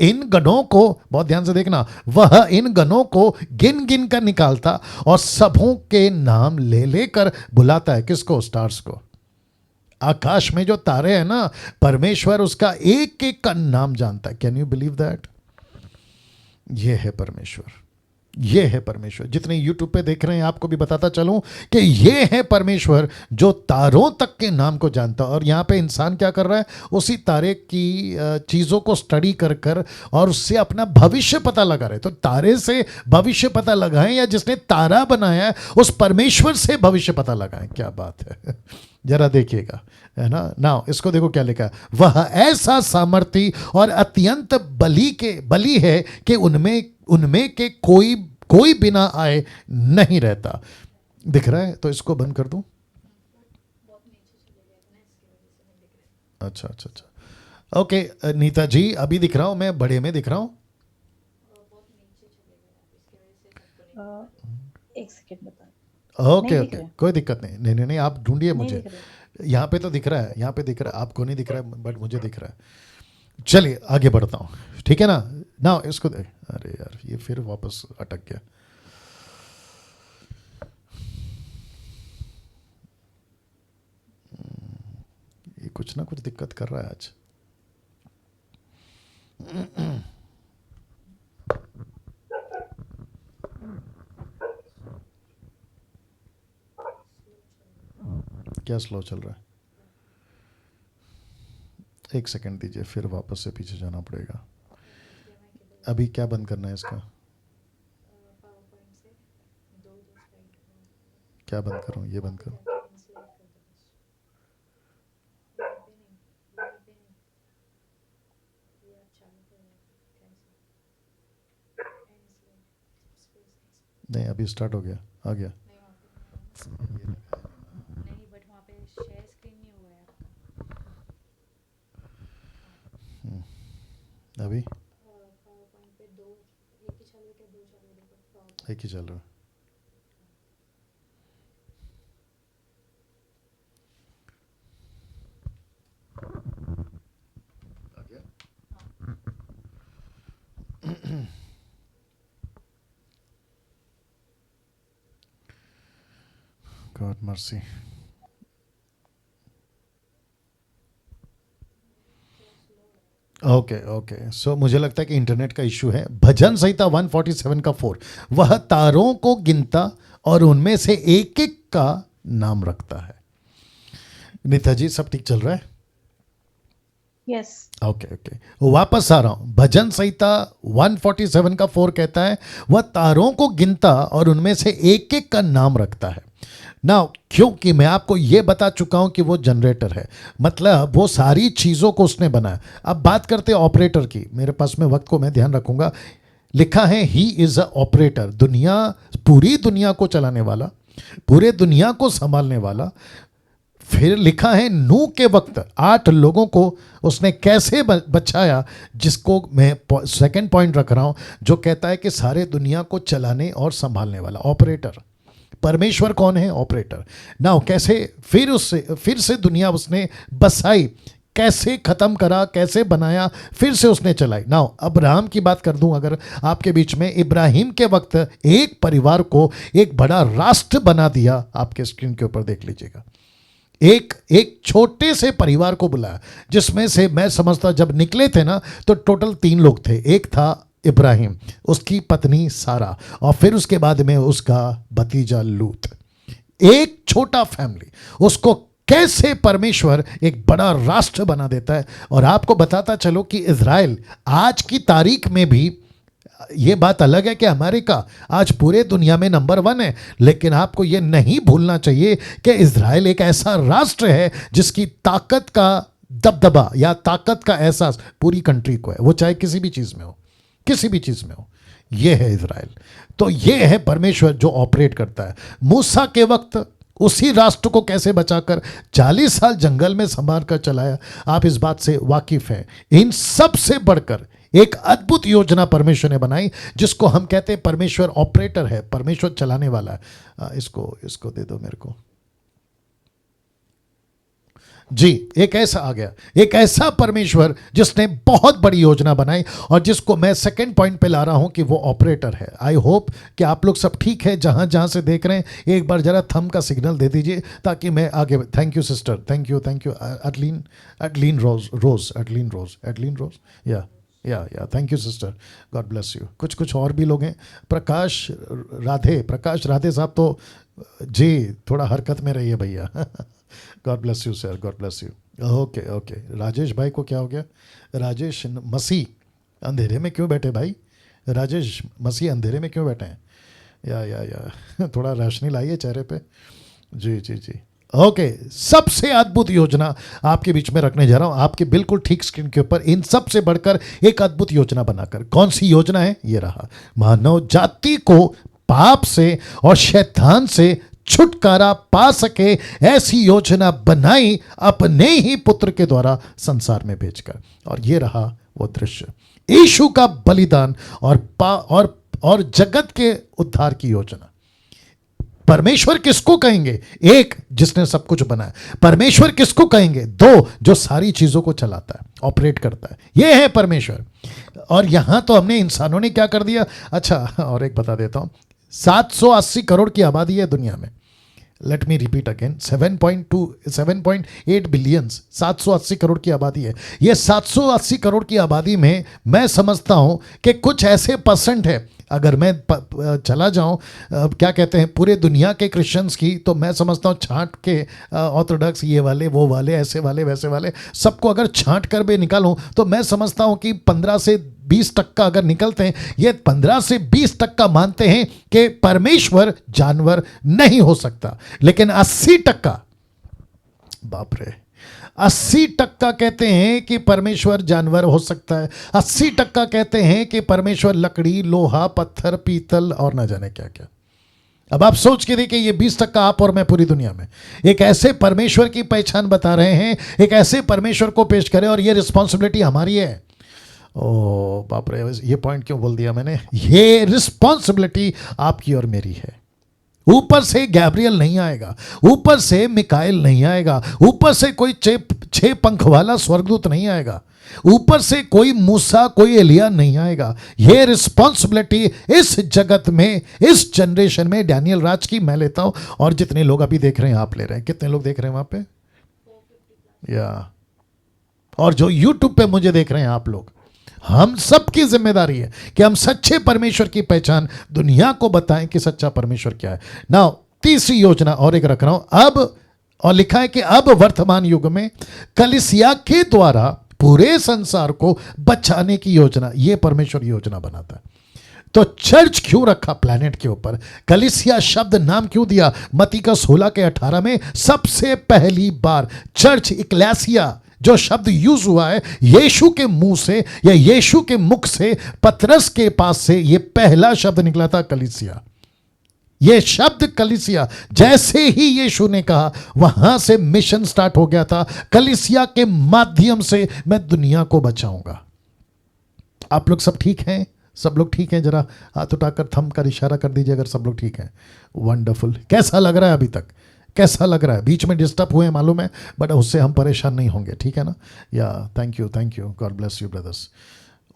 इन गणों को, बहुत ध्यान से देखना, वह इन गणों को गिन गिन कर निकालता और सबों के नाम ले लेकर बुलाता है। किसको? स्टार्स को। आकाश में जो तारे हैं ना, परमेश्वर उसका एक एक का नाम जानता है। Can you believe that? ये है परमेश्वर, ये है परमेश्वर। जितने YouTube पे देख रहे हैं, आपको भी बताता चलूं कि ये है परमेश्वर जो तारों तक के नाम को जानता है। और यहाँ पे इंसान क्या कर रहा है? उसी तारे की चीज़ों को स्टडी कर कर और उससे अपना भविष्य पता लगा रहे। तो तारे से भविष्य पता लगाएं या जिसने तारा बनाया है उस परमेश्वर से भविष्य पता लगाएं। क्या बात है, जरा देखिएगा, है ना। नाउ इसको देखो क्या लिखा है, वह ऐसा सामर्थी और अत्यंत बली है कि उनमें के कोई बिना आए नहीं रहता। दिख रहा है? तो इसको बंद कर दूं? अच्छा। ओके नीता जी, अभी दिख रहा हूं मैं, बड़े में दिख रहा हूं? एक सेकंड बता। ओके नहीं दिख रहे। कोई दिक्कत नहीं, आप ढूंढिए नहीं मुझे। दिख रहे। यहाँ पे तो दिख रहा है, यहाँ पे दिख रहा है, आपको नहीं दिख रहा है बट मुझे दिख रहा है। चलिए आगे बढ़ता हूँ, ठीक है ना। ना इसको देख, अरे यार ये फिर वापस अटक गया। ये कुछ ना कुछ दिक्कत कर रहा है आज। क्या स्लो चल रहा है? एक सेकंड दीजिए, फिर वापस से पीछे जाना पड़ेगा। अभी क्या बंद करना है इसका? पावर पॉइंट से दो दो स्लाइड क्या बंद करूँ? ये बंद करूँ? स्लाइड कर दो बस। यहाँ पे नहीं, यहाँ पे नहीं, ये आप चालू करो कैंसिल एंड स्लाइड स्पेस नहीं अभी स्टार्ट हो गया, आ गया। नहीं वहाँ पे नहीं, बट वहाँ पे शेयर स्क्रीन नहीं हुआ है आपका। अभी पावर पॉइंट पे दो, एक ही चालू है क्या दो चालू है? देखो पावर एक ही चल रहा है। आ गया? God mercy. ओके ओके, सो मुझे लगता है कि इंटरनेट का इशू है। भजन संहिता 147 का 4, वह तारों को गिनता और उनमें से एक एक का नाम रखता है। नीता जी सब ठीक चल रहा है? यस। ओके ओके, वापस आ रहा हूं। भजन संहिता 147 का 4 कहता है वह तारों को गिनता और उनमें से एक एक का नाम रखता है ना। क्योंकि मैं आपको यह बता चुका हूं कि वो जनरेटर है, मतलब वो सारी चीजों को उसने बनाया। अब बात करते हैं ऑपरेटर की। मेरे पास में वक्त को मैं ध्यान रखूंगा। लिखा है ही इज अ ऑपरेटर, दुनिया, पूरी दुनिया को चलाने वाला, पूरे दुनिया को संभालने वाला। फिर लिखा है नूह के वक्त 8 लोगों को उसने कैसे बचाया, जिसको मैं सेकंड पॉइंट रख रहा हूं, जो कहता है कि सारे दुनिया को चलाने और संभालने वाला ऑपरेटर। परमेश्वर कौन है? ऑपरेटर। नाउ कैसे फिर से दुनिया उसने बसाई, कैसे खत्म करा, कैसे बनाया, फिर से उसने चलाई। नाउ अब्राहम की बात कर दूं अगर आपके बीच में, इब्राहिम के वक्त एक परिवार को एक बड़ा राष्ट्र बना दिया। आपके स्क्रीन के ऊपर देख लीजिएगा, एक छोटे से परिवार को बुलाया, जिसमें से मैं समझता जब निकले थे ना तो टोटल 3 लोग थे। एक था इब्राहिम, उसकी पत्नी सारा, और फिर उसके बाद में उसका भतीजा लूत। एक छोटा फैमिली, उसको कैसे परमेश्वर एक बड़ा राष्ट्र बना देता है। और आपको बताता चलो कि इजराइल आज की तारीख में भी, ये बात अलग है कि अमेरिका आज पूरे दुनिया में नंबर 1 है, लेकिन आपको ये नहीं भूलना चाहिए कि इजराइल एक ऐसा राष्ट्र है जिसकी ताकत का दबदबा या ताकत का एहसास पूरी कंट्री को है, वो चाहे किसी भी चीज़ में हो, किसी भी चीज़ में हो। ये है इजराइल। तो ये है परमेश्वर जो ऑपरेट करता है। मूसा के वक्त उसी राष्ट्र को कैसे बचाकर 40 साल जंगल में संभाल कर चलाया, आप इस बात से वाकिफ हैं। इन सब से बढ़कर एक अद्भुत योजना परमेश्वर ने बनाई, जिसको हम कहते हैं परमेश्वर ऑपरेटर है, परमेश्वर चलाने वाला है। इसको दे दो मेरे को जी। एक ऐसा आ गया, एक ऐसा परमेश्वर जिसने बहुत बड़ी योजना बनाई, और जिसको मैं सेकंड पॉइंट पे ला रहा हूं कि वो ऑपरेटर है। आई होप कि आप लोग सब ठीक है जहां जहां से देख रहे हैं। एक बार जरा थंब का सिग्नल दे दीजिए ताकि मैं आगे। Thank you sister, thank you Adeline Rose या thank you sister, God bless you. कुछ और भी लोग हैं, प्रकाश राधे साहब तो जी थोड़ा हरकत में रहिए भैया। God bless you sir, God bless you. Okay Rajesh भाई को क्या हो गया? राजेश मसीह अंधेरे में क्यों बैठे भाई? राजेश मसीह अंधेरे में क्यों बैठे हैं? या थोड़ा रोशनी लाइए चेहरे पे। जी ओके, सबसे अद्भुत योजना आपके बीच में रखने जा रहा हूं, आपके बिल्कुल ठीक स्क्रीन के ऊपर। इन सब से बढ़कर एक अद्भुत योजना बनाकर, कौन सी योजना है? ये रहा, मानव जाति को पाप से और शैतान से छुटकारा पा सके, ऐसी योजना बनाई अपने ही पुत्र के द्वारा संसार में भेजकर। और ये रहा वो दृश्य, यीशु का बलिदान और जगत के उद्धार की योजना। परमेश्वर किसको कहेंगे? एक, जिसने सब कुछ बनाया। परमेश्वर किसको कहेंगे? दो, जो सारी चीजों को चलाता है, ऑपरेट करता है। ये है परमेश्वर। और यहां तो हमने इंसानों ने क्या कर दिया। अच्छा, और एक बता देता हूं, 780 करोड़ की आबादी है दुनिया में। Let me repeat again, 7.8 billion, 780 crore की आबादी है। ये 780 करोड़ की आबादी में मैं समझता हूं कि कुछ ऐसे परसेंट है, अगर मैं चला जाऊं क्या कहते हैं पूरे दुनिया के क्रिश्चियंस की, तो मैं समझता हूं छांट के ऑर्थोडॉक्स, ये वाले वो वाले ऐसे वाले वैसे वाले सबको अगर छांट कर भी निकालूं, तो मैं समझता हूं कि 15 से 20% अगर निकलते हैं, ये 15 से 20% मानते हैं कि परमेश्वर जानवर नहीं हो सकता। लेकिन 80%, बाप रे, 80% कहते हैं कि परमेश्वर जानवर हो सकता है। 80% कहते हैं कि परमेश्वर लकड़ी, लोहा, पत्थर, पीतल और ना जाने क्या क्या। अब आप सोच के देखिए, ये 20% आप और मैं पूरी दुनिया में एक ऐसे परमेश्वर की पहचान बता रहे हैं, एक ऐसे परमेश्वर को पेश करें, और ये रिस्पॉन्सिबिलिटी हमारी है। ओ बाप रे, ये पॉइंट क्यों बोल दिया मैंने? ये रिस्पॉन्सिबिलिटी आपकी और मेरी है। ऊपर से गैब्रियल नहीं आएगा, ऊपर से मिकाएल नहीं आएगा, ऊपर से कोई 6 पंख वाला स्वर्गदूत नहीं आएगा, ऊपर से कोई मूसा, कोई एलिया नहीं आएगा। ये रिस्पॉन्सिबिलिटी इस जगत में, इस जनरेशन में डैनियल राज की मैं लेता हूं, और जितने लोग अभी देख रहे हैं आप ले रहे हैं। कितने लोग देख रहे हैं वहां पे? या और जो यूट्यूब पे मुझे देख रहे हैं आप लोग, हम सबकी जिम्मेदारी है कि हम सच्चे परमेश्वर की पहचान दुनिया को बताएं कि सच्चा परमेश्वर क्या है। नाउ तीसरी योजना और एक रख रहा हूं अब, और लिखा है कि अब वर्तमान युग में कलीसिया के द्वारा पूरे संसार को बचाने की योजना, यह परमेश्वर योजना बनाता है। तो चर्च क्यों रखा प्लैनेट के ऊपर? कलीसिया शब्द नाम क्यों दिया? मत्ती का 16 के 18 में सबसे पहली बार चर्च, इक्लेसिया जो शब्द यूज हुआ है, यीशु के मुंह से या यीशु के मुख से, पतरस के पास से ये पहला शब्द निकला था, कलीसिया। ये शब्द कलीसिया, जैसे ही यीशु ने कहा, वहां से मिशन स्टार्ट हो गया था। कलीसिया के माध्यम से मैं दुनिया को बचाऊंगा। आप लोग सब ठीक हैं? सब लोग ठीक हैं? जरा हाथ उठाकर थंब कर इशारा कर दीजिए अगर सब लोग ठीक हैं। वंडरफुल। कैसा लग रहा है अभी तक? कैसा लग रहा है? बीच में डिस्टर्ब हुए मालूम है, बट उससे हम परेशान नहीं होंगे, ठीक है ना? या thank you, God bless you brothers.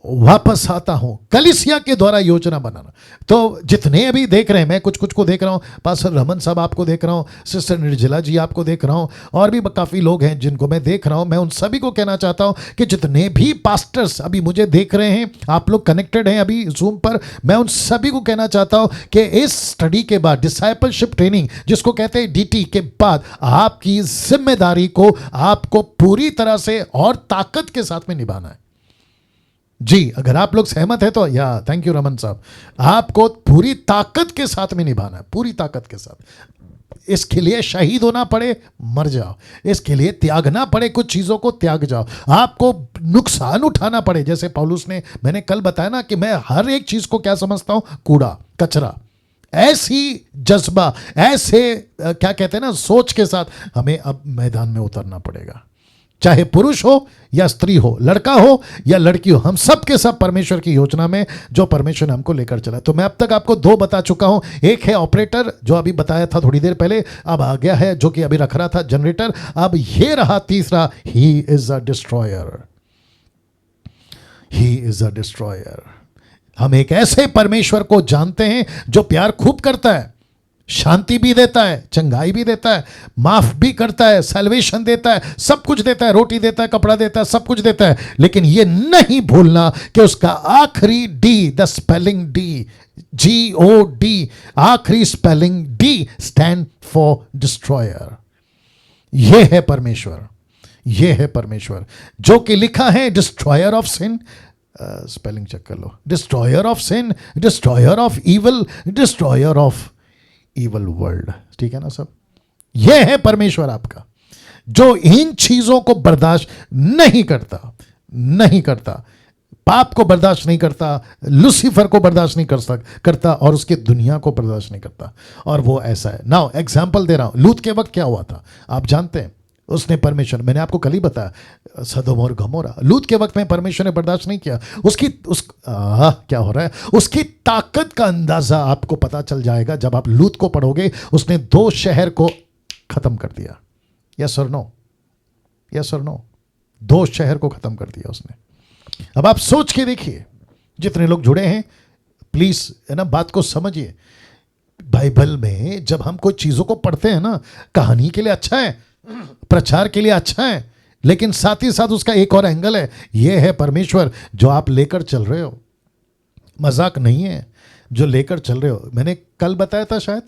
वापस आता हूं, कलीसिया के द्वारा योजना बनाना। तो जितने अभी देख रहे हैं, मैं कुछ को देख रहा हूं, पास्टर रमन साहब आपको देख रहा हूं, सिस्टर निर्जला जी आपको देख रहा हूं, और भी काफ़ी लोग हैं जिनको मैं देख रहा हूं। मैं उन सभी को कहना चाहता हूं कि जितने भी पास्टर्स अभी मुझे देख रहे हैं, आप लोग कनेक्टेड हैं अभी जूम पर, मैं उन सभी को कहना चाहता हूं कि इस स्टडी के बाद, डिसाइपलशिप ट्रेनिंग जिसको कहते हैं DT के बाद, आपकी जिम्मेदारी को आपको पूरी तरह से और ताकत के साथ में निभाना है। जी, अगर आप लोग सहमत है तो या थैंक यू रमन साहब, आपको पूरी ताकत के साथ में निभाना है, पूरी ताकत के साथ। इसके लिए शहीद होना पड़े, मर जाओ। इसके लिए त्यागना पड़े, कुछ चीज़ों को त्याग जाओ। आपको नुकसान उठाना पड़े, जैसे पौलुस ने, मैंने कल बताया ना कि मैं हर एक चीज़ को क्या समझता हूँ, कूड़ा कचरा। ऐसी जज्बा, ऐसे क्या कहते हैं ना, सोच के साथ हमें अब मैदान में उतरना पड़ेगा। चाहे पुरुष हो या स्त्री हो, लड़का हो या लड़की हो, हम सब के सब परमेश्वर की योजना में जो परमेश्वर ने हमको लेकर चला। तो मैं अब तक आपको 2 बता चुका हूं। एक है ऑपरेटर, जो अभी बताया था थोड़ी देर पहले, अब आ गया है जो कि अभी रख रहा था, जनरेटर। अब ये रहा तीसरा, he is a destroyer. He is a destroyer. हम एक ऐसे परमेश्वर को जानते हैं जो प्यार खूब करता है, शांति भी देता है, चंगाई भी देता है, माफ भी करता है, सैल्वेशन देता है, सब कुछ देता है, रोटी देता है, कपड़ा देता है, सब कुछ देता है। लेकिन ये नहीं भूलना कि उसका आखिरी D, the spelling D, GOD, आखिरी spelling D stand for destroyer. ये है परमेश्वर, ये है परमेश्वर जो कि लिखा है destroyer of sin, spelling check कर लो, destroyer of sin, destroyer of evil, destroyer of evil world. ठीक है ना सब? यह है परमेश्वर आपका, जो इन चीजों को बर्दाश्त नहीं करता, नहीं करता, पाप को बर्दाश्त नहीं करता, लूसीफर को बर्दाश्त नहीं करता, और उसकी दुनिया को बर्दाश्त नहीं करता। और वो ऐसा है। नाउ एग्जाम्पल दे रहा हूं, लूत के वक्त क्या हुआ था आप जानते हैं? उसने परमेश्वर, मैंने आपको कल ही बताया, सदोम और गमोरा, लूत के वक्त में परमेश्वर ने बर्दाश्त नहीं किया। क्या हो रहा है, उसकी ताकत का अंदाजा आपको पता चल जाएगा जब आप लूत को पढ़ोगे। उसने 2 शहर को खत्म कर दिया। यस और नो, यस और नो, 2 शहर को खत्म कर दिया उसने। अब आप सोच के देखिए, जितने लोग जुड़े हैं प्लीज है ना, बात को समझिए। बाइबल में जब हम कोई चीजों को पढ़ते हैं ना, कहानी के लिए अच्छा है, प्रचार के लिए अच्छा है, लेकिन साथ ही साथ उसका एक और एंगल है। यह है परमेश्वर जो आप लेकर चल रहे हो, मजाक नहीं है जो लेकर चल रहे हो। मैंने कल बताया था शायद,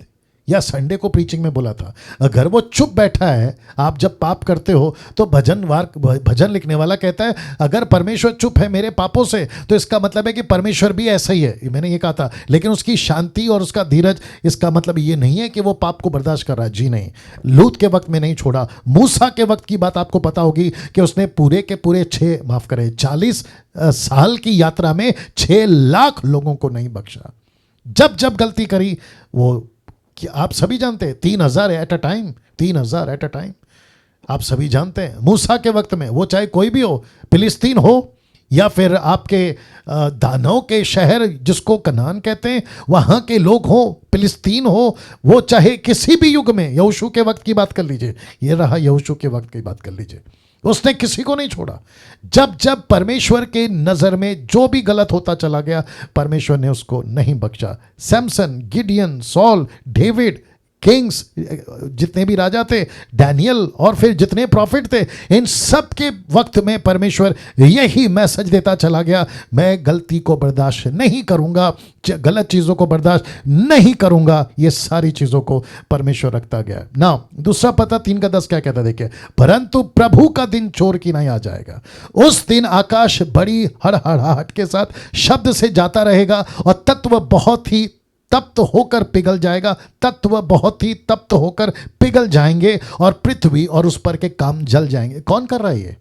या संडे को प्रीचिंग में बोला था, अगर वो चुप बैठा है, आप जब पाप करते हो तो भजन लिखने वाला कहता है अगर परमेश्वर चुप है मेरे पापों से, तो इसका मतलब है कि परमेश्वर भी ऐसा ही है। मैंने ये कहा था, लेकिन उसकी शांति और उसका धीरज, इसका मतलब ये नहीं है कि वो पाप को बर्दाश्त कर रहा है। जी नहीं, लूत के वक्त में नहीं छोड़ा। मूसा के वक्त की बात आपको पता होगी कि उसने पूरे के पूरे 40 साल की यात्रा में 6 लाख लोगों को नहीं बख्शा। जब जब गलती करी वो, कि आप सभी जानते हैं 3,000 at a time, 3,000 at a time, आप सभी जानते हैं। मूसा के वक्त में वो चाहे कोई भी हो, फिलिस्तीन हो या फिर आपके दानव के शहर जिसको कनान कहते हैं वहां के लोग हो, फिलिस्तीन हो, वो चाहे किसी भी युग में, यहोशू के वक्त की बात कर लीजिए, ये रहा यहोशू के वक्त की बात कर लीजिए, उसने किसी को नहीं छोड़ा। जब जब परमेश्वर के नज़र में जो भी गलत होता चला गया, परमेश्वर ने उसको नहीं बख्शा। Samson, Gideon, Saul, David, kings, जितने भी राजा थे, डैनियल और फिर जितने प्रॉफिट थे, इन सब के वक्त में परमेश्वर यही मैसेज देता चला गया, मैं गलती को बर्दाश्त नहीं करूंगा, गलत चीज़ों को बर्दाश्त नहीं करूंगा। ये सारी चीज़ों को परमेश्वर रखता गया ना। दूसरा पता 3:10 क्या कहता देखिए, परंतु प्रभु का दिन चोर की नहीं आ जाएगा। उस दिन आकाश बड़ी हड़हड़ाहट के साथ शब्द से जाता रहेगा और तत्व बहुत ही तप्त होकर पिघल जाएगा, तत्व बहुत ही तप्त होकर पिघल जाएंगे और पृथ्वी और उस पर के काम जल जाएंगे। कौन कर रहा है ये?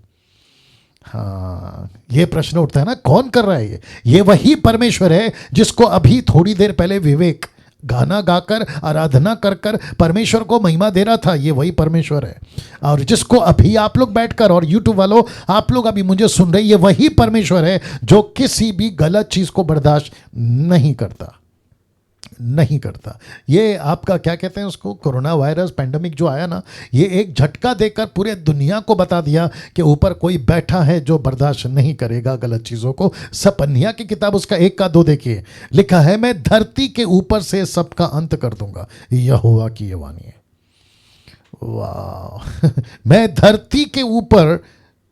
हाँ, ये प्रश्न उठता है ना, कौन कर रहा है ये? ये वही परमेश्वर है जिसको अभी थोड़ी देर पहले विवेक गाना गाकर, आराधना कर कर परमेश्वर को महिमा दे रहा था। ये वही परमेश्वर है, और जिसको अभी आप लोग बैठकर, और यूट्यूब वालों आप लोग अभी मुझे सुन रहे, ये वही परमेश्वर है जो किसी भी गलत चीज को बर्दाश्त नहीं करता, नहीं करता। ये आपका क्या कहते हैं उसको, कोरोना वायरस पैंडेमिक जो आया ना, ये एक झटका देकर पूरे दुनिया को बता दिया कि ऊपर कोई बैठा है जो बर्दाश्त नहीं करेगा गलत चीज़ों को। सपन्या की किताब उसका 1 का 2 देखिए, लिखा है मैं धरती के ऊपर से सबका अंत कर दूंगा, यहोवा की ये वाणी है। वाह मैं धरती के ऊपर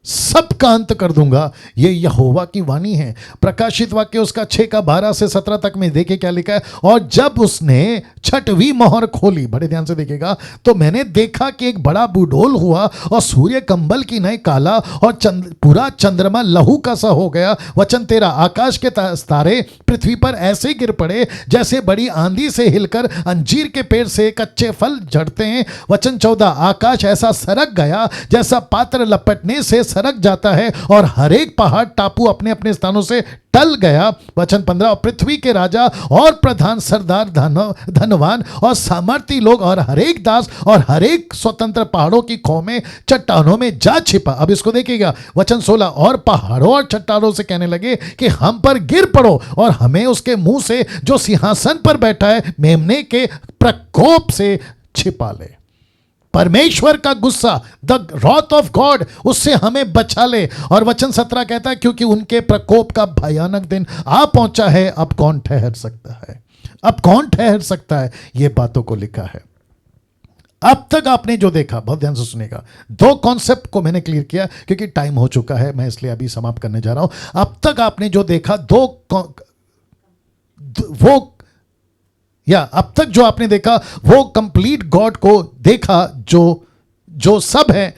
सबका अंत कर दूंगा, ये यहोवा की वाणी है। प्रकाशित वाक्य उसका 6 का 12 से 17 तक में देखिए क्या लिखा है, और जब उसने 6वीं मोहर खोली, बड़े ध्यान से देखिएगा, तो मैंने देखा कि एक बड़ा बुडोल हुआ और सूर्य कंबल की नई काला और पूरा चंद्रमा लहू का सा हो गया। वचन 13, आकाश के तारे पृथ्वी पर ऐसे गिर पड़े जैसे बड़ी आंधी से हिलकर अंजीर के पेड़ से कच्चे फल झड़ते हैं। वचन 14, आकाश ऐसा सरक गया जैसा पात्र लपटने से सरक जाता है और हर एक पहाड़ टापू अपने अपने स्थानों से टल गया। वचन 15, पृथ्वी के राजा और प्रधान, सरदार, धनवान और सामर्थी लोग और हर एक दास और हर एक स्वतंत्र पहाड़ों की खो में, चट्टानों में जा छिपा। अब इसको देखिएगा, वचन 16, और पहाड़ों और चट्टानों से कहने लगे कि हम पर गिर पड़ो और हमें उसके मुंह से जो सिंहासन पर बैठा है मेमने के प्रकोप से छिपा ले। परमेश्वर का गुस्सा, द रॉथ ऑफ गॉड, उससे हमें बचा ले। और वचन 17 कहता है क्योंकि उनके प्रकोप का भयानक दिन आ पहुंचा है, अब कौन ठहर सकता है, अब कौन ठहर सकता है। ये बातों को लिखा है। अब तक आपने जो देखा, बहुत ध्यान से सुनेगा, 2 कॉन्सेप्ट को मैंने क्लियर किया क्योंकि टाइम हो चुका है, मैं इसलिए अभी समाप्त करने जा रहा हूं। अब तक आपने जो देखा अब तक जो आपने देखा वो कंप्लीट गॉड को देखा, जो सब है,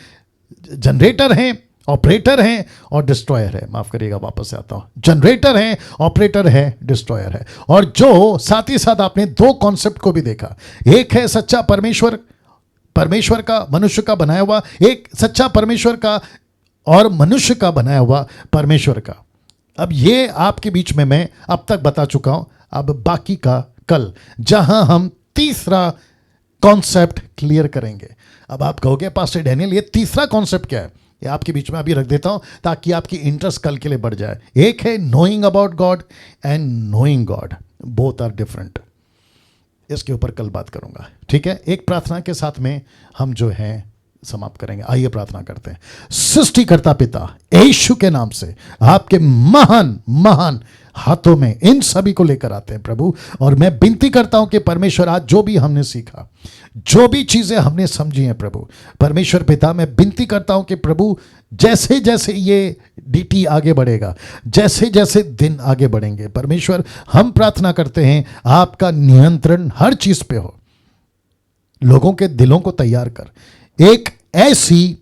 जनरेटर हैं, ऑपरेटर हैं और डिस्ट्रॉयर है। माफ करिएगा, वापस से आता हूं, जनरेटर है, ऑपरेटर है, डिस्ट्रॉयर है। और जो साथ ही साथ आपने 2 कॉन्सेप्ट को भी देखा, एक है सच्चा परमेश्वर का, मनुष्य का बनाया हुआ, एक सच्चा परमेश्वर का और मनुष्य का बनाया हुआ परमेश्वर का। अब ये आपके बीच में मैं अब तक बता चुका हूं, अब बाकी का कल, जहां हम तीसरा कॉन्सेप्ट क्लियर करेंगे। अब आप कहोगे पास्टर डैनियल ये तीसरा कॉन्सेप्ट क्या है? ये आपके बीच में अभी रख देता हूं ताकि आपकी इंटरेस्ट कल के लिए बढ़ जाए। एक है knowing about God and knowing God, both are different. इसके ऊपर कल बात करूंगा, ठीक है। एक प्रार्थना के साथ में हम जो है समाप्त करेंगे। आइए प्रार्थना करते हैं। सृष्टिकर्ता पिता, यीशु के नाम से आपके महान महान हाथों में इन सभी को लेकर आते हैं प्रभु, और मैं विनती करता हूं कि परमेश्वर आज जो भी हमने सीखा, जो भी चीजें हमने समझी हैं प्रभु, परमेश्वर पिता मैं विनती करता हूं कि प्रभु जैसे जैसे ये डीटी आगे बढ़ेगा, जैसे जैसे दिन आगे बढ़ेंगे, परमेश्वर हम प्रार्थना करते हैं आपका नियंत्रण हर चीज पे हो। लोगों के दिलों को तैयार कर, एक ऐसी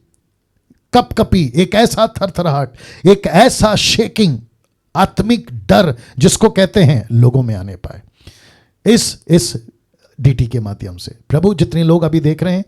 कपकपी, एक ऐसा थरथराहट, एक ऐसा शेकिंग, आत्मिक डर जिसको कहते हैं लोगों में आने पाए इस डीटी के माध्यम से। प्रभु जितने लोग अभी देख रहे हैं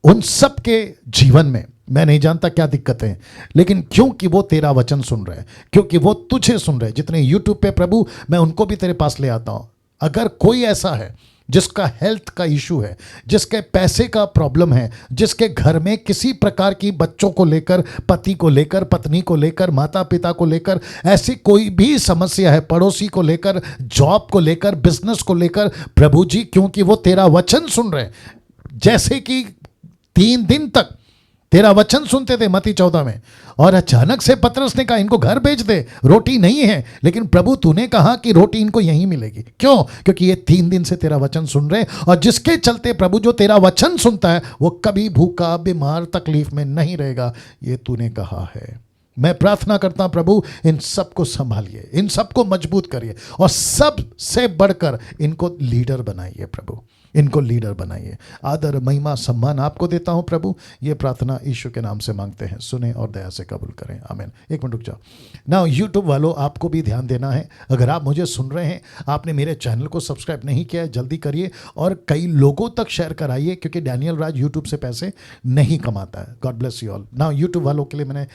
उन सब के जीवन में मैं नहीं जानता क्या दिक्कतें हैं, लेकिन क्योंकि वो तेरा वचन सुन रहे हैं, क्योंकि वो तुझे सुन रहे हैं, जितने यूट्यूब पे प्रभु मैं उनको भी तेरे पास ले आता हूं। अगर कोई ऐसा है जिसका हेल्थ का इशू है, जिसके पैसे का प्रॉब्लम है, जिसके घर में किसी प्रकार की बच्चों को लेकर, पति को लेकर, पत्नी को लेकर, माता पिता को लेकर ऐसी कोई भी समस्या है, पड़ोसी को लेकर, जॉब को लेकर, बिजनेस को लेकर, प्रभु जी क्योंकि वो तेरा वचन सुन रहे हैं, जैसे कि 3 दिन तक तेरा वचन सुनते थे मत्ती 14 में, और अचानक से पतरस ने कहा इनको घर भेज दे, रोटी नहीं है, लेकिन प्रभु तूने कहा कि रोटी इनको यहीं मिलेगी। क्यों? क्योंकि ये 3 दिन से तेरा वचन सुन रहे, और जिसके चलते प्रभु जो तेरा वचन सुनता है वो कभी भूखा, बीमार, तकलीफ में नहीं रहेगा, ये तूने कहा है। मैं प्रार्थना करता हूं प्रभु इन सबको संभालिए, इन सबको मजबूत करिए, और सबसे बढ़कर इनको लीडर बनाइए प्रभु, इनको लीडर बनाइए। आदर, महिमा, सम्मान आपको देता हूं प्रभु। ये प्रार्थना यीशु के नाम से मांगते हैं, सुने और दया से कबूल करें, आमीन। एक मिनट रुक जाओ ना। यूट्यूब वालों आपको भी ध्यान देना है, अगर आप मुझे सुन रहे हैं, आपने मेरे चैनल को सब्सक्राइब नहीं किया है, जल्दी करिए और कई लोगों तक शेयर कराइए, क्योंकि डैनियल राज यूट्यूब से पैसे नहीं कमाता है। God bless you all. ना यूट्यूब वालों के लिए मैंने